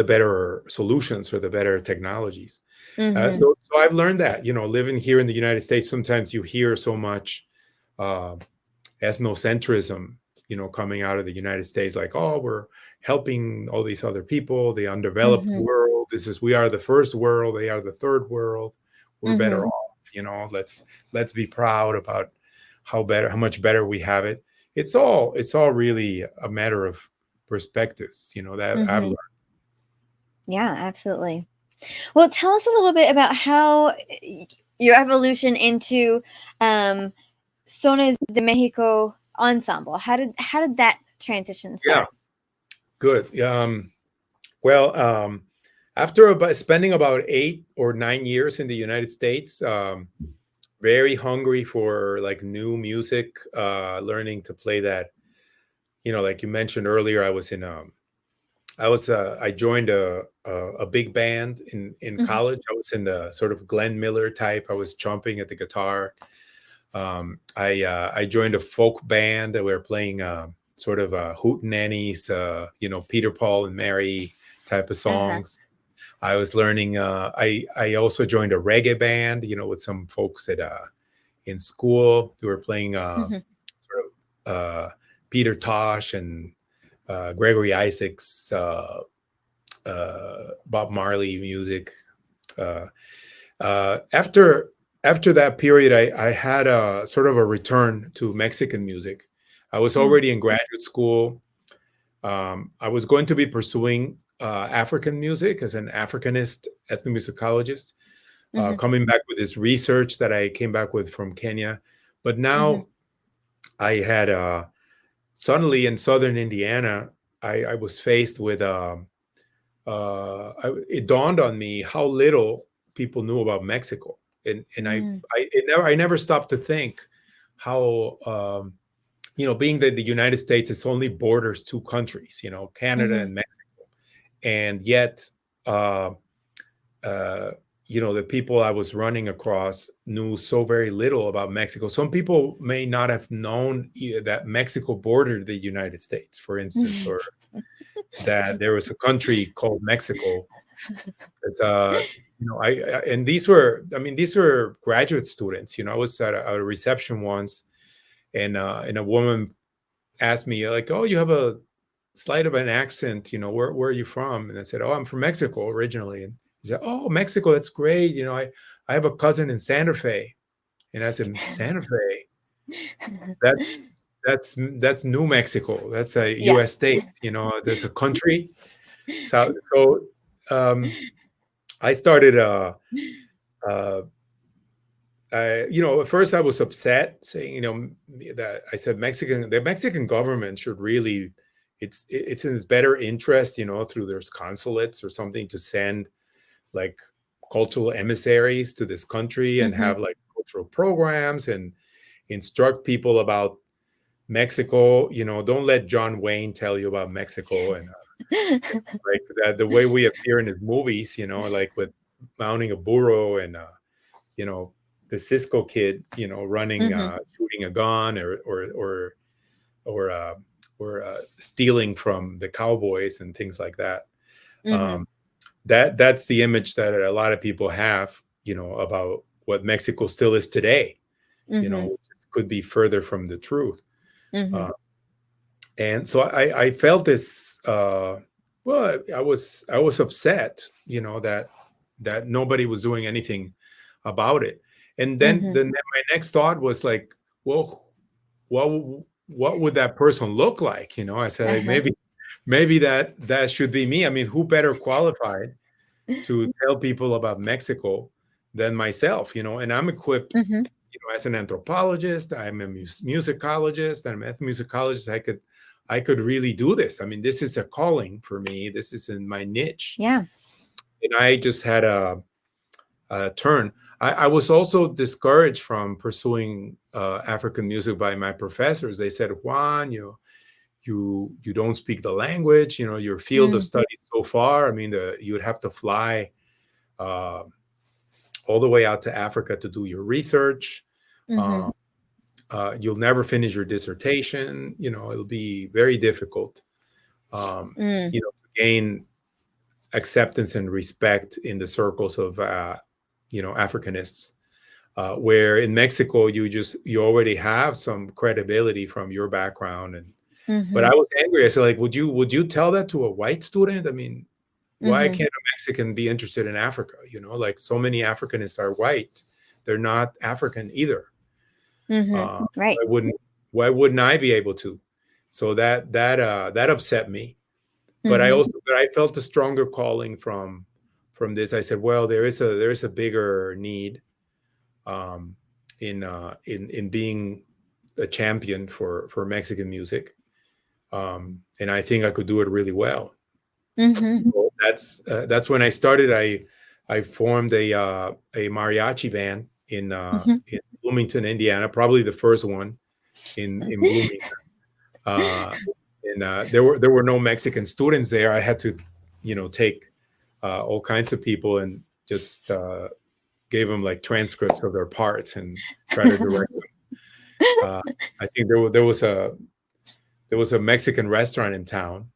better solutions or the better technologies. So I've learned that, living here in the United States, sometimes you hear so much ethnocentrism coming out of the United States, like, oh, we're helping all these other people, the undeveloped Mhm. world. We are the first world, they are the third world. We're better Mhm. off, let's be proud about how much better we have it. It's all really a matter of perspectives, that I've learned. Mhm. Yeah, absolutely. Well, tell us a little bit about how your evolution into um, Sones de Mexico Ensemble. How did that transition Yeah, start? good. Well, after spending about 8 or 9 years in the United States, very hungry for like new music, learning to play that. Like you mentioned earlier, I joined a big band in Mhm. college. I was in the sort of Glenn Miller type. I was jumping at the guitar. I joined a folk band that we were playing sort of hootenannies, Peter, Paul, and Mary type of Uh-huh. songs. I was learning. I also joined a reggae band, with some folks in school. We were playing Mhm. sort of Peter Tosh and Gregory Isaacs, Bob Marley music. Uh, after that period, I had a sort of a return to Mexican music. I was Mm. already in graduate school. I was going to be pursuing African music as an Africanist ethnomusicologist, Mhm. coming back with this research that I came back with from Kenya. But Mhm. now I had suddenly in southern Indiana, I was faced with it dawned on me how little people knew about Mexico, and Mm. I never stopped to think how being that the United States is only borders two countries, Canada Mhm. and Mexico, and yet uh, uh, the people I was running across knew so very little about Mexico. Some people may not have known that Mexico bordered the United States, for instance, or that there was a country called Mexico. It's, and these were graduate students. I was at a reception once, and a woman asked me like, "Oh, you have a slight of an accent. Where are you from?" And I said, "Oh, I'm from Mexico originally." And he said, "Oh, Mexico, that's great. I have a cousin in Santa Fe." And I said, "Santa Fe? That's New Mexico. That's a Yeah. U.S. state. There's a country." So I started. Uh, at first I was upset, saying, that I said the Mexican government should really, it's in its better interest, through their consulates or something, to send like cultural emissaries to this country and Mhm. have like cultural programs and instruct people about Mexico. Don't let John Wayne tell you about Mexico and like that the way we appear in his movies, like with mounting a burro and you know the Cisco kid, running, Mhm. shooting a gun, or uh, or stealing from the cowboys and things like that. Mhm. Um, that's the image that a lot of people have, about what Mexico still is today. Mhm. Which could be further from the truth. Mhm. Uh, and so I felt this. Well, I was upset, that nobody was doing anything about it. And Mhm. then my next thought was like, well, what would that person look like? I said, like, Uh-huh. maybe that should be me. I mean, who better qualified to tell people about Mexico than myself? And I'm equipped, Mhm. as an anthropologist. I'm a musicologist. I'm an ethnomusicologist. I could really do this. I mean, this is a calling for me. This is in my niche, Yeah. and I just had a turn. I was also discouraged from pursuing African music by my professors. They said, Juan, you don't speak the language. Your field of Mm. study is so far. I mean, you would have to fly uh, all the way out to Africa to do your research. Mhm. Uh, you'll never finish your dissertation. It'll be very difficult, Mm. to gain acceptance and respect in the circles of, Africanists. Where in Mexico, you already have some credibility from your background, But I Mhm. was angry. I said, like, would you tell that to a white student? I mean, why Mhm. can't a Mexican be interested in Africa? Like so many Africanists are white. They're not African either. Mhm. Uh, Right. why wouldn't I be able to? So that upset me. Mhm. But I felt a stronger calling from this. I said, well, there is a bigger need, um, in being a champion for Mexican music, and I think I could do it really well. Mhm. So that's when I started. I formed a mariachi band Mhm. in Bloomington, Indiana, probably the first one in Bloomington. Uh, and there were no Mexican students there. I had to, take all kinds of people and just gave them like transcripts of their parts and try to direct them. I think there was a Mexican restaurant in town,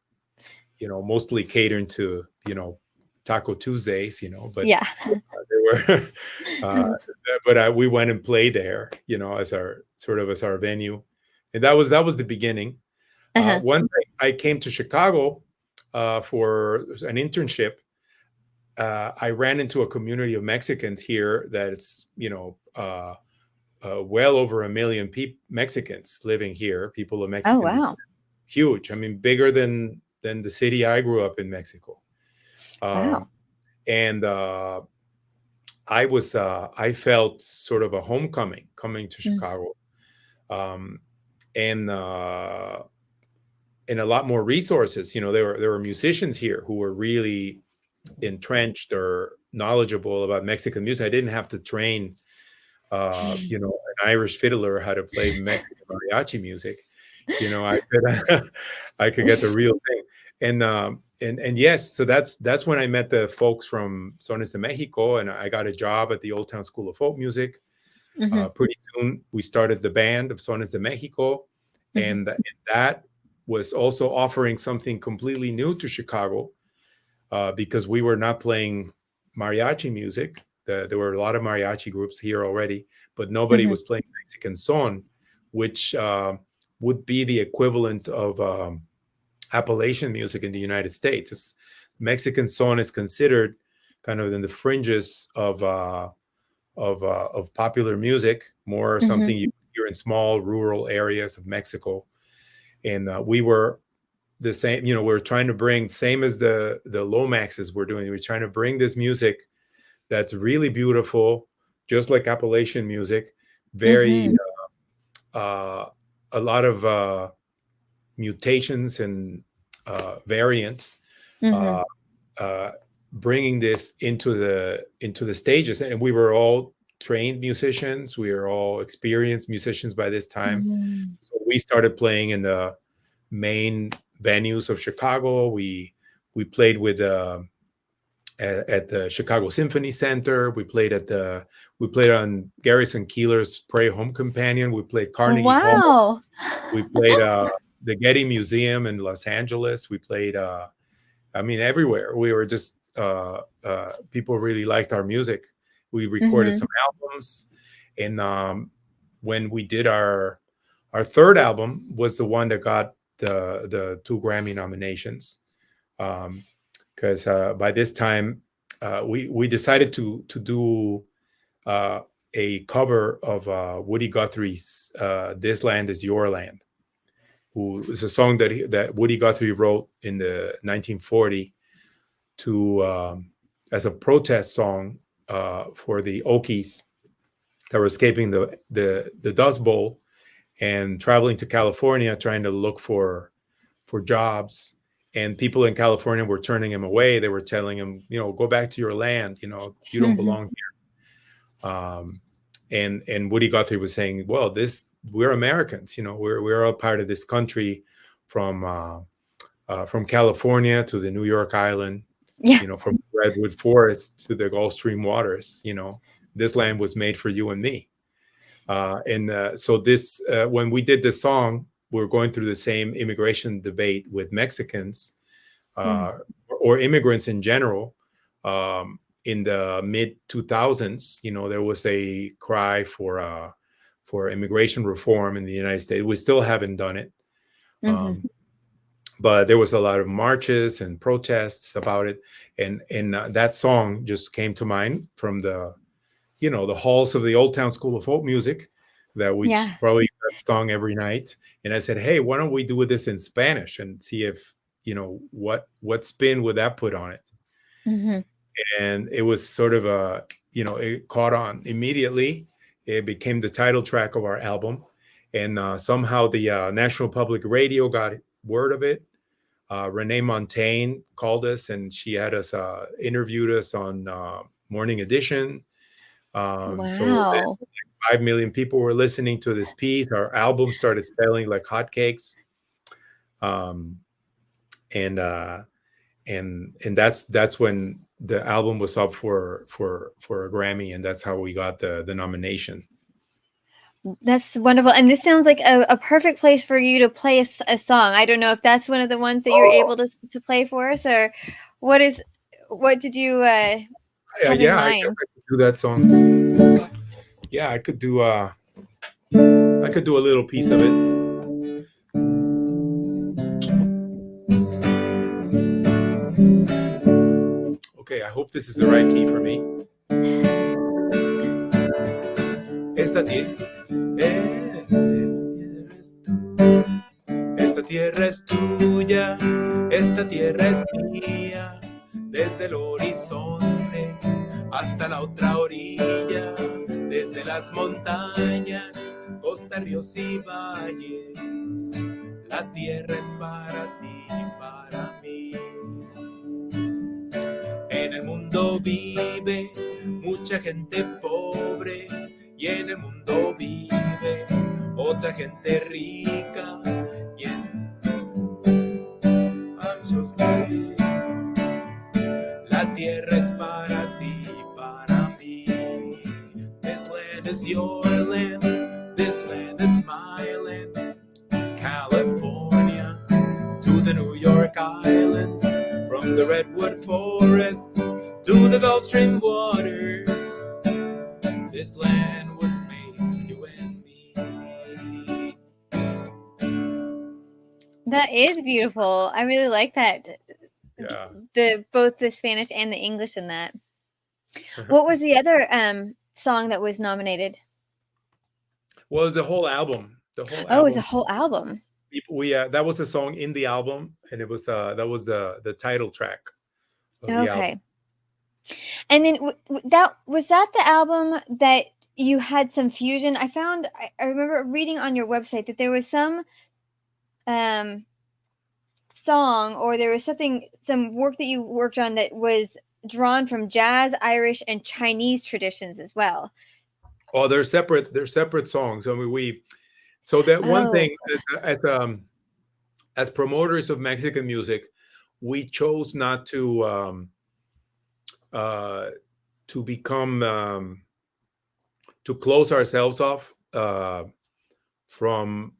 mostly catering to Taco Tuesdays, but Yeah. there were, uh, we went and played there, as our venue, and that was the beginning. Uh-huh. Once I came to Chicago for an internship, I ran into a community of Mexicans here that's well over 1 million Mexicans living here, people of Oh, Mexican descent. wow. Huge. I mean, bigger than the city I grew up in, Mexico. Wow. Um, and I felt sort of a homecoming coming to Mm. Chicago, um, and a lot more resources. There were musicians here who were really entrenched or knowledgeable about Mexican music. I didn't have to train, an Irish fiddler how to play Mexican mariachi music. I could I could get the real thing. And yes, so that's when I met the folks from Sones de Mexico, and I got a job at the Old Town School of Folk Music. Mhm. Pretty soon, we started the band of Sones de Mexico, Mhm. and that was also offering something completely new to Chicago, because we were not playing mariachi music. There were a lot of mariachi groups here already, but nobody Mhm. was playing Mexican son, which would be the equivalent of Appalachian music in the United States. Mexican son is considered kind of in the fringes of popular music, more Mhm. something you hear in small rural areas of Mexico. And we were the same. We're trying to bring, same as the Lomaxes were doing. We're trying to bring this music that's really beautiful, just like Appalachian music, very Mhm. uh, a lot of mutations and variants, Mhm. uh, uh, bringing this into the stages. And we were all trained musicians. We were all experienced musicians by this time. Mm. So we started playing in the main venues of Chicago. We played at the Chicago Symphony Center. We played on Garrison Keillor's Pray Home Companion. We played Carnegie Hall. Wow. We played the Getty Museum in Los Angeles. We played, I mean, everywhere. We were just people really liked our music. We recorded Mhm. some albums, and when we did our third album was the one that got the two Grammy nominations. Because by this time we decided to do uh, a cover of Woody Guthrie's "This Land Is Your Land," who is a song that Woody Guthrie wrote in the 1940 to as a protest song for the Okies that were escaping the Dust Bowl and traveling to California trying to look for jobs. And people in California were turning him away. They were telling him, go back to your land. You don't Mhm. belong here. And Woody Guthrie was saying, well, we're Americans. We're all part of this country, from California to the New York Island. Yeah. From Redwood Forest to the Gulf Stream waters. This land was made for you and me. And so when we did this song, we are going through the same immigration debate with Mexicans, Mm. uh, or immigrants in general. In the mid 2000s, there was a cry for immigration reform in the United States. We still haven't done it. Mhm. But there was a lot of marches and protests about it, and that song just came to mind from the halls of the Old Town School of Folk Music, that we Yeah. probably song every night. And I said, hey, why don't we do this in Spanish and see if what spin would that put on it? Mhm. And it was sort of it caught on immediately. It became the title track of our album, and somehow the National Public Radio got word of it. Renee Montaigne called us, and she had us interviewed us on Morning Edition. So then Wow. 5 million people were listening to this piece. Our album started selling like hotcakes. Um, and that's when the album was up for a Grammy, and that's how we got the nomination. That's wonderful, and this sounds like a perfect place for you to play a song. I don't know if that's one of the ones that you're Oh, able to play for us, or what did you yeah, have in yeah. I guess mind? I could do that song. Yeah, I could do a little piece of it. Okay, I hope this is the right key for me. Esta tierra, esta tierra es tuya, esta tierra es mía, desde el horizonte hasta la otra orilla, desde las montañas, costas, ríos y valles, la tierra es para ti y para mí. En el mundo vive mucha gente pobre y en el mundo vive otra gente rica y la tierra es para ti y para mí. This land is your land, this land is my land. California to the New York Islands, from the Redwood Forest to the Gulf Stream waters. This land was made for you and me. That is beautiful. I really like that. Yeah. Both the Spanish and the English in that. What was the other song that was nominated? Well, it was the whole album. The whole Oh, it was a album. whole album. We that was a song in the album, and it was that was the title track of the album. Okay. And then that was that the album that you had some fusion. I remember reading on your website that there was some um song, or there was some work that you worked on that was drawn from jazz, Irish, and Chinese traditions as well. Oh, they're separate. They're separate songs. I mean, so that one Oh. thing as promoters of Mexican music, we chose not to become to close ourselves off from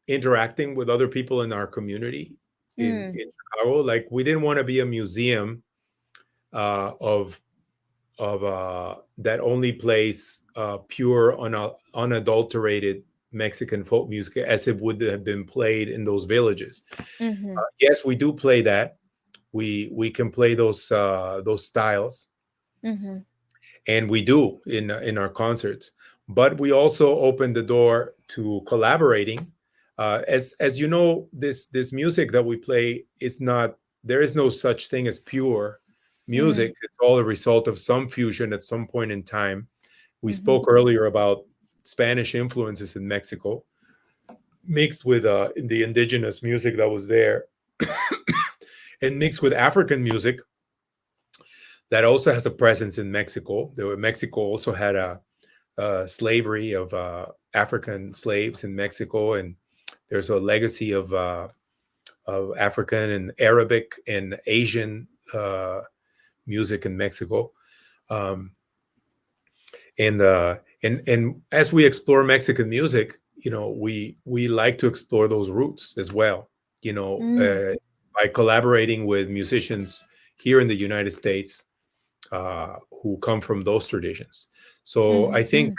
interacting with other people in our community in Chicago. Like, we didn't want to be a museum of that only plays pure, unadulterated Mexican folk music as it would have been played in those villages. Yes, we do play that. We can play those styles, and we do in our concerts. But we also open the door to collaborating. As you know, this music that we play is not. There is no such thing as pure music. It's all a result of some fusion at some point in time. We spoke earlier about Spanish influences in Mexico, mixed with the indigenous music that was there, and mixed with African music that also has a presence in Mexico. Mexico also had a slavery of African slaves in Mexico, and there's a legacy of African and Arabic and Asian music in Mexico. And as we explore Mexican music, we like to explore those roots as well. By collaborating with musicians here in the United States who come from those traditions. So I think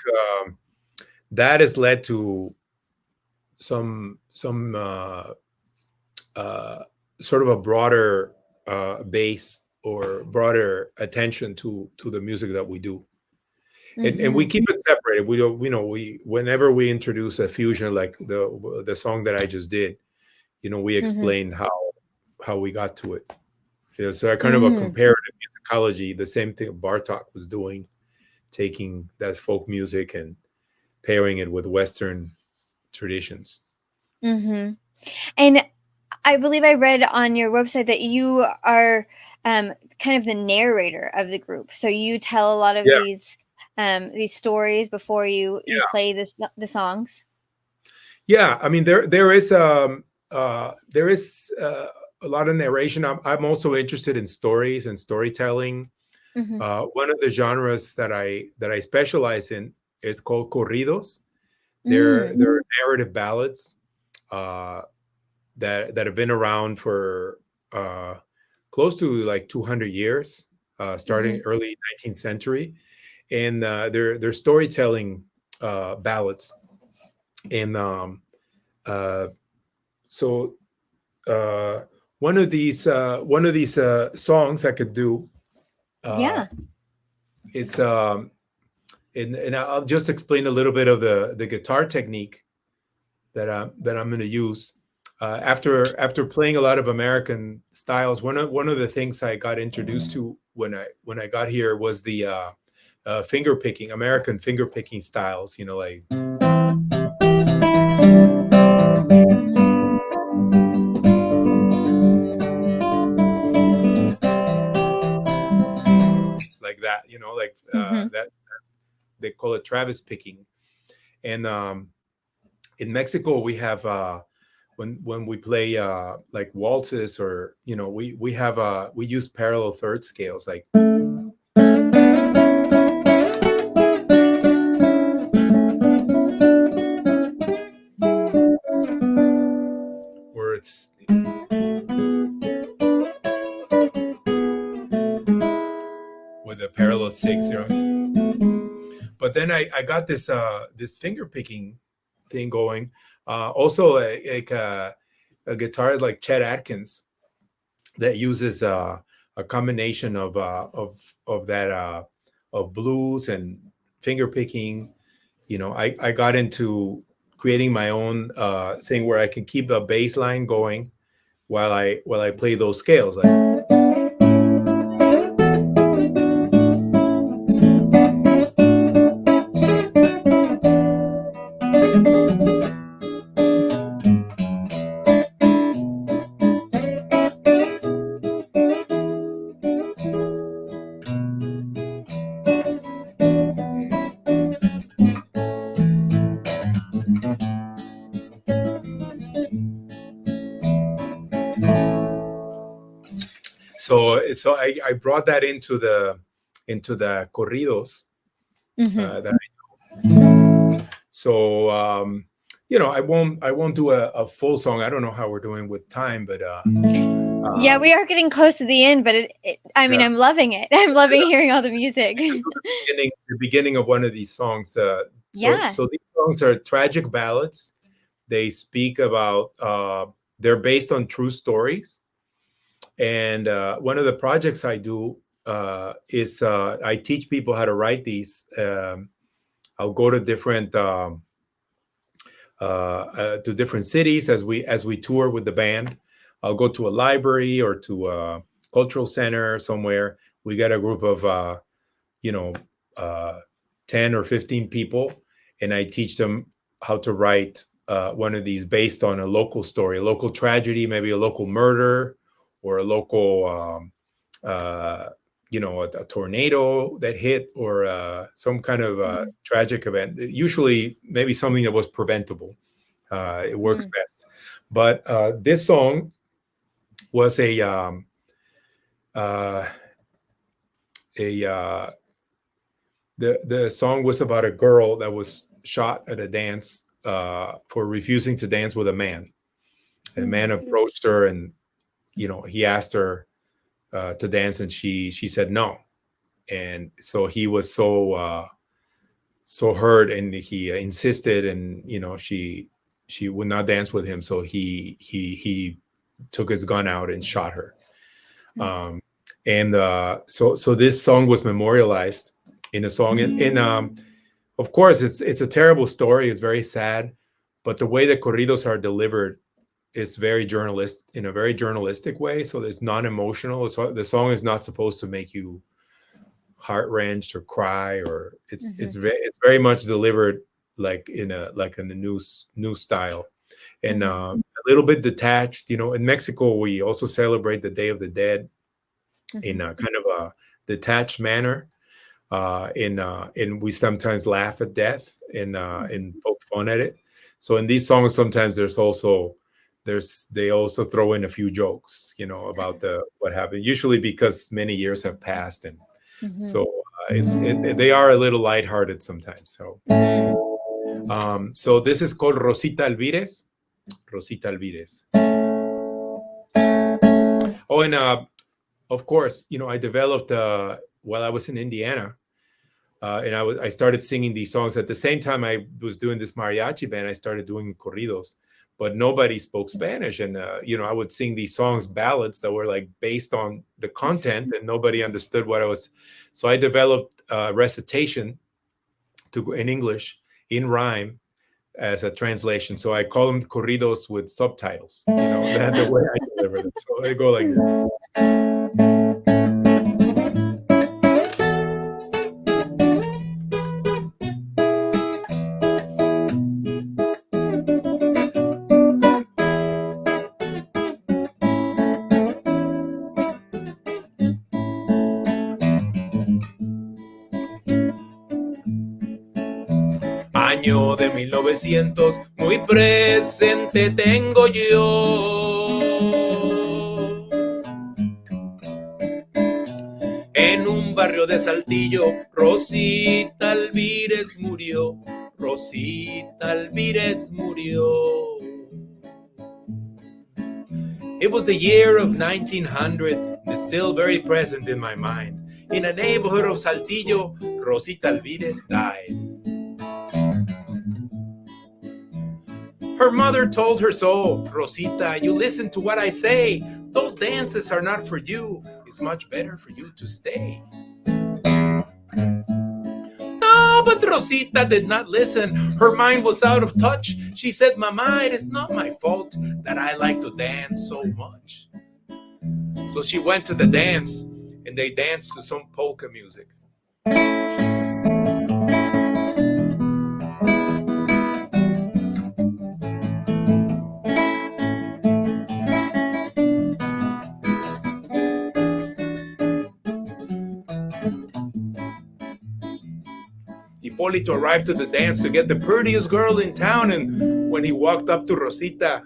that has led to some uh, sort of a broader base or broader attention to the music that we do, and we Mhm. keep it separated. We don't, we whenever we introduce a fusion like the song that I just did, we Mhm. explain how we got to it. So a kind of a Mhm. comparative musicology, the same thing Bartok was doing, taking that folk music and pairing it with Western traditions. Mhm. And I believe I read on your website that you are kind of the narrator of the group. So you tell a lot of Yeah, these stories before you yeah, play the songs. yeah. I mean, there is a lot of narration. I'm also interested in stories and storytelling. Mhm. One of the genres that I specialize in is called corridos. Mm. They're narrative ballads uh, that have been around for uh, close to like 200 years, starting Mhm. early 19th century, and they're storytelling ballads. And uh, so uh, one of these songs I could do. Uh, Yeah. it's and I'll just explain a little bit of the guitar technique that I'm going to use. After playing a lot of American styles, one of the things I got introduced to when I got here was the finger picking, American finger picking styles. Like that. Like Mhm. that they call it Travis picking. And in Mexico, we have when we play like waltzes, or we use parallel third scales, like where it's with a parallel six. But then I got this finger picking thing going. Also, a guitar like Chet Atkins that uses a combination of that of blues and finger picking. I got into creating my own thing where I can keep the bass line going while I play those scales. Like, so I brought that into the corridos. Mhm. That So I won't do a full song. I don't know how we're doing with time, but Yeah, we um, are getting close to the end, but I mean, yeah, I'm loving it. I'm loving yeah. hearing all the music. So the beginning of one of these songs. So Yeah. so these songs are tragic ballads. They speak about. They're based on true stories, and one of the projects I do is I teach people how to write these. I'll go to different cities as we tour with the band. I'll go to a library or to a cultural center somewhere. We get a group of you know uh, 10 or 15 people, and I teach them how to write one of these based on a local story, a local tragedy, maybe a local murder, or a local a tornado that hit, or some kind of Mhm. tragic event, usually maybe something that was preventable. It works Mm. best. But this song was uh, a the song was about a girl that was shot at a dance for refusing to dance with a man. And a man Mm. approached her, and he asked her to dance, and she said no. And so he was so hurt, and he insisted, and she would not dance with him. So he took his gun out and shot her. And so this song was memorialized in a song. And of course, it's a terrible story. It's very sad, but the way that corridos are delivered is very in a very journalistic way. So there's non-emotional. So the song is not supposed to make you heart wrenched or cry, or it's very much delivered like in a new style, and a little bit detached. In Mexico, we also celebrate the Day of the Dead in a kind of a detached manner. And we sometimes laugh at death and poke fun at it. So in these songs, sometimes they also throw in a few jokes, about what happened. Usually because many years have passed, and so they are a little lighthearted sometimes. So this is called Rosita Alvírez. Rosita Alvírez. Oh, and of course, I developed while I was in Indiana. And I started singing these songs. At the same time I was doing this mariachi band, I started doing corridos, but nobody spoke Spanish. And, I would sing these songs, ballads that were like based on the content, and nobody understood what I was. So I developed recitation in English in rhyme as a translation. So I call them corridos with subtitles, that's the way I deliver them. So they go like this. Año de 1900, muy presente tengo yo. En un barrio de Saltillo, Rosita Alvírez murió. Rosita Alvírez murió. It was the year of 1900, and it's still very present in my mind. In a neighborhood of Saltillo, Rosita Alvírez died. Her mother told her so. Rosita, you listen to what I say. Those dances are not for you. It's much better for you to stay. No, but Rosita did not listen. Her mind was out of touch. She said, Mama, it is not my fault that I like to dance so much. So she went to the dance, and they danced to some polka music. Hipólito arrived to the dance to get the prettiest girl in town, and when he walked up to Rosita,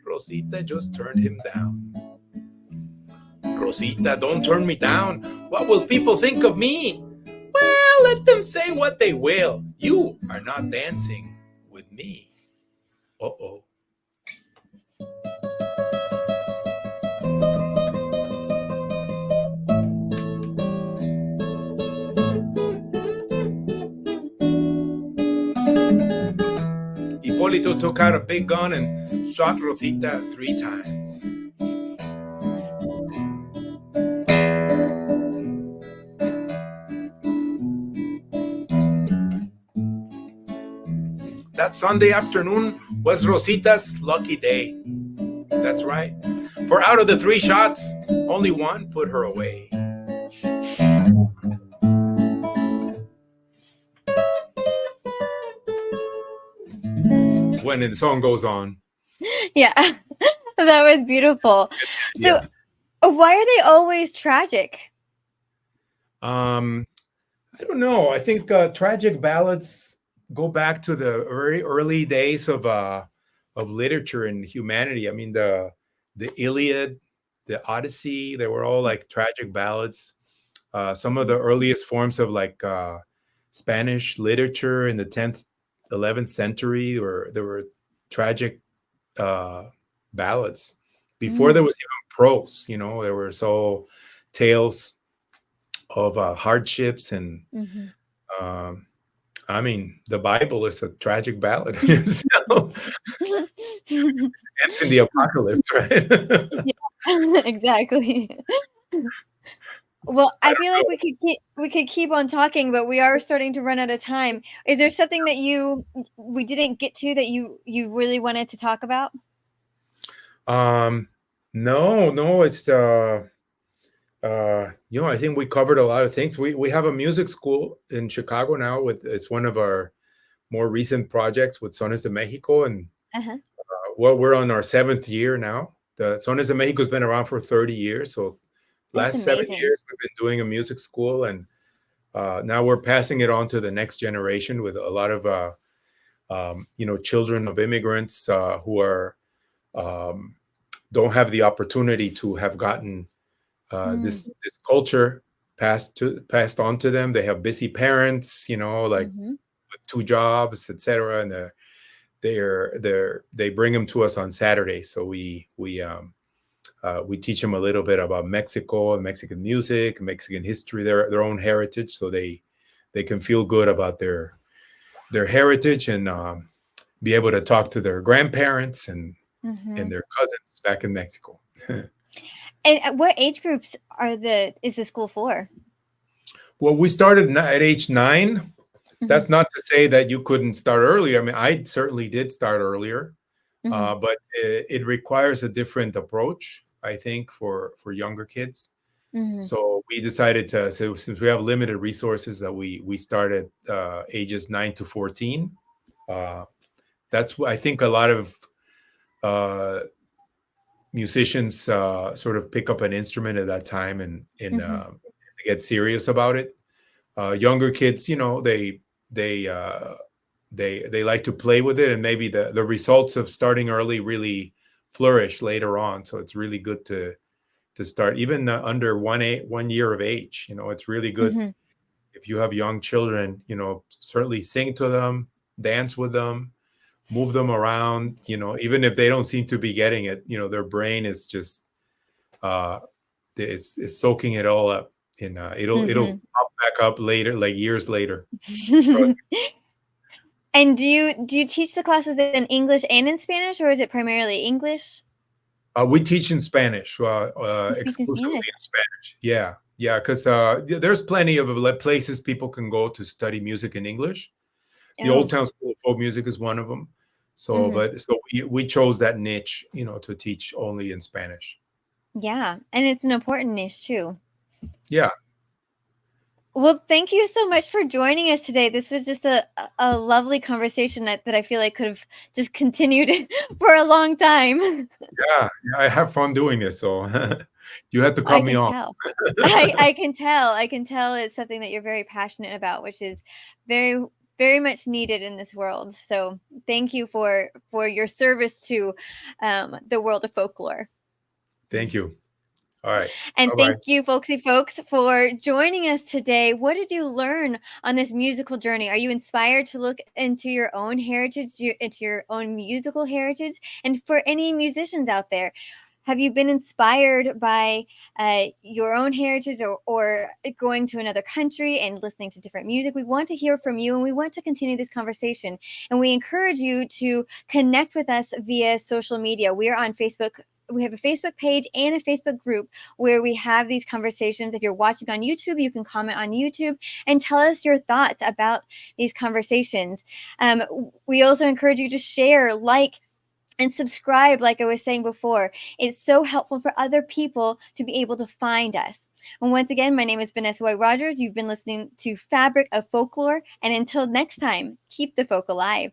Rosita just turned him down. Rosita, don't turn me down. What will people think of me? Well, let them say what they will. You are not dancing with me. Uh-oh. Hipólito took out a big gun and shot Rosita 3 times. That Sunday afternoon was Rosita's lucky day. That's right. For out of the 3 shots, only 1 put her away. When the song goes on. Yeah, that was beautiful. So why are they always tragic? I don't know. I think tragic ballads go back to the very early days of literature and humanity. I mean, the Iliad, the Odyssey, they were all like tragic ballads. Some of the earliest forms of like Spanish literature in the 10th, 11th century, there were tragic ballads. Before there was even prose, there were so tales of hardships and I mean, the Bible is a tragic ballad. So, ends in the apocalypse, right? Yeah, exactly. Well, I I feel like don't know. we could keep on talking, but we are starting to run out of time. Is there something that we didn't get to that you really wanted to talk about? No, no, it's I think we covered a lot of things. We have a music school in Chicago now. With It's one of our more recent projects with Sones de Mexico, and Uh-huh. well, we're on our 7th year now. The Sones de Mexico has been around for 30 years, so That's last seven amazing. years we've been doing a music school, and now we're passing it on to the next generation with a lot of children of immigrants who are um, don't have the opportunity to have gotten Mm, this culture passed on to them. They have busy parents, like mhm, with 2 jobs, etc., and they bring them to us on Saturdays. So we teach them a little bit about Mexico and Mexican music, Mexican history, their own heritage, so they can feel good about their heritage, and be able to talk to their grandparents and mhm. their cousins back in Mexico. And what age groups is the school for? Well, we started at age 9. Mhm, That's not to say that you couldn't start earlier. I mean, I certainly did start earlier, mhm, but it requires a different approach, I think, for younger kids. mhm, So we decided to, so since we have limited resources, that we started ages 9 to 14. Uh, that's what I think a lot of uh, musicians sort of pick up an instrument at that time, and mhm, get serious about it. Younger kids, they uh, they like to play with it, and maybe the results of starting early really flourish later on. So it's really good to start even under 1 year of age. It's really good mhm. if you have young children. Certainly sing to them, dance with them, move them around. Even if they don't seem to be getting it, their brain is just uh, it's soaking it all up, and it'll Mhm. pop back up later, like years later. Trust And do you teach the classes in English and in Spanish, or is it primarily English? We teach in Spanish, You speak in exclusively Spanish. in Spanish. Yeah, yeah, because there's plenty of places people can go to study music in English. The Old Oh, Town School of Folk Music is one of them. So, mhm. but so we chose that niche, to teach only in Spanish. Yeah, and it's an important niche too. Yeah, Well, thank you so much for joining us today. This was just a lovely conversation that I feel like could have just continued for a long time. yeah, yeah. I have fun doing this, so you had to cut I me can off. tell. I can tell. I can tell it's something that you're very passionate about, which is very very much needed in this world. So, thank you for your service to the world of folklore. Thank you. All right. And Bye bye. thank you, folksy folks, for joining us today. What did you learn on this musical journey? Are you inspired to look into your own heritage, into your own musical heritage? And for any musicians out there, have you been inspired by your own heritage, or going to another country and listening to different music? We want to hear from you, and we want to continue this conversation. And we encourage you to connect with us via social media. We are on Facebook. We have a Facebook page and a Facebook group where we have these conversations. If you're watching on YouTube, you can comment on YouTube and tell us your thoughts about these conversations. Um, we also encourage you to share, like, and subscribe, like I was saying before. It's so helpful for other people to be able to find us. And once again, my name is Vanessa White Rogers. You've been listening to Fabric of Folklore. And until next time, keep the folk alive.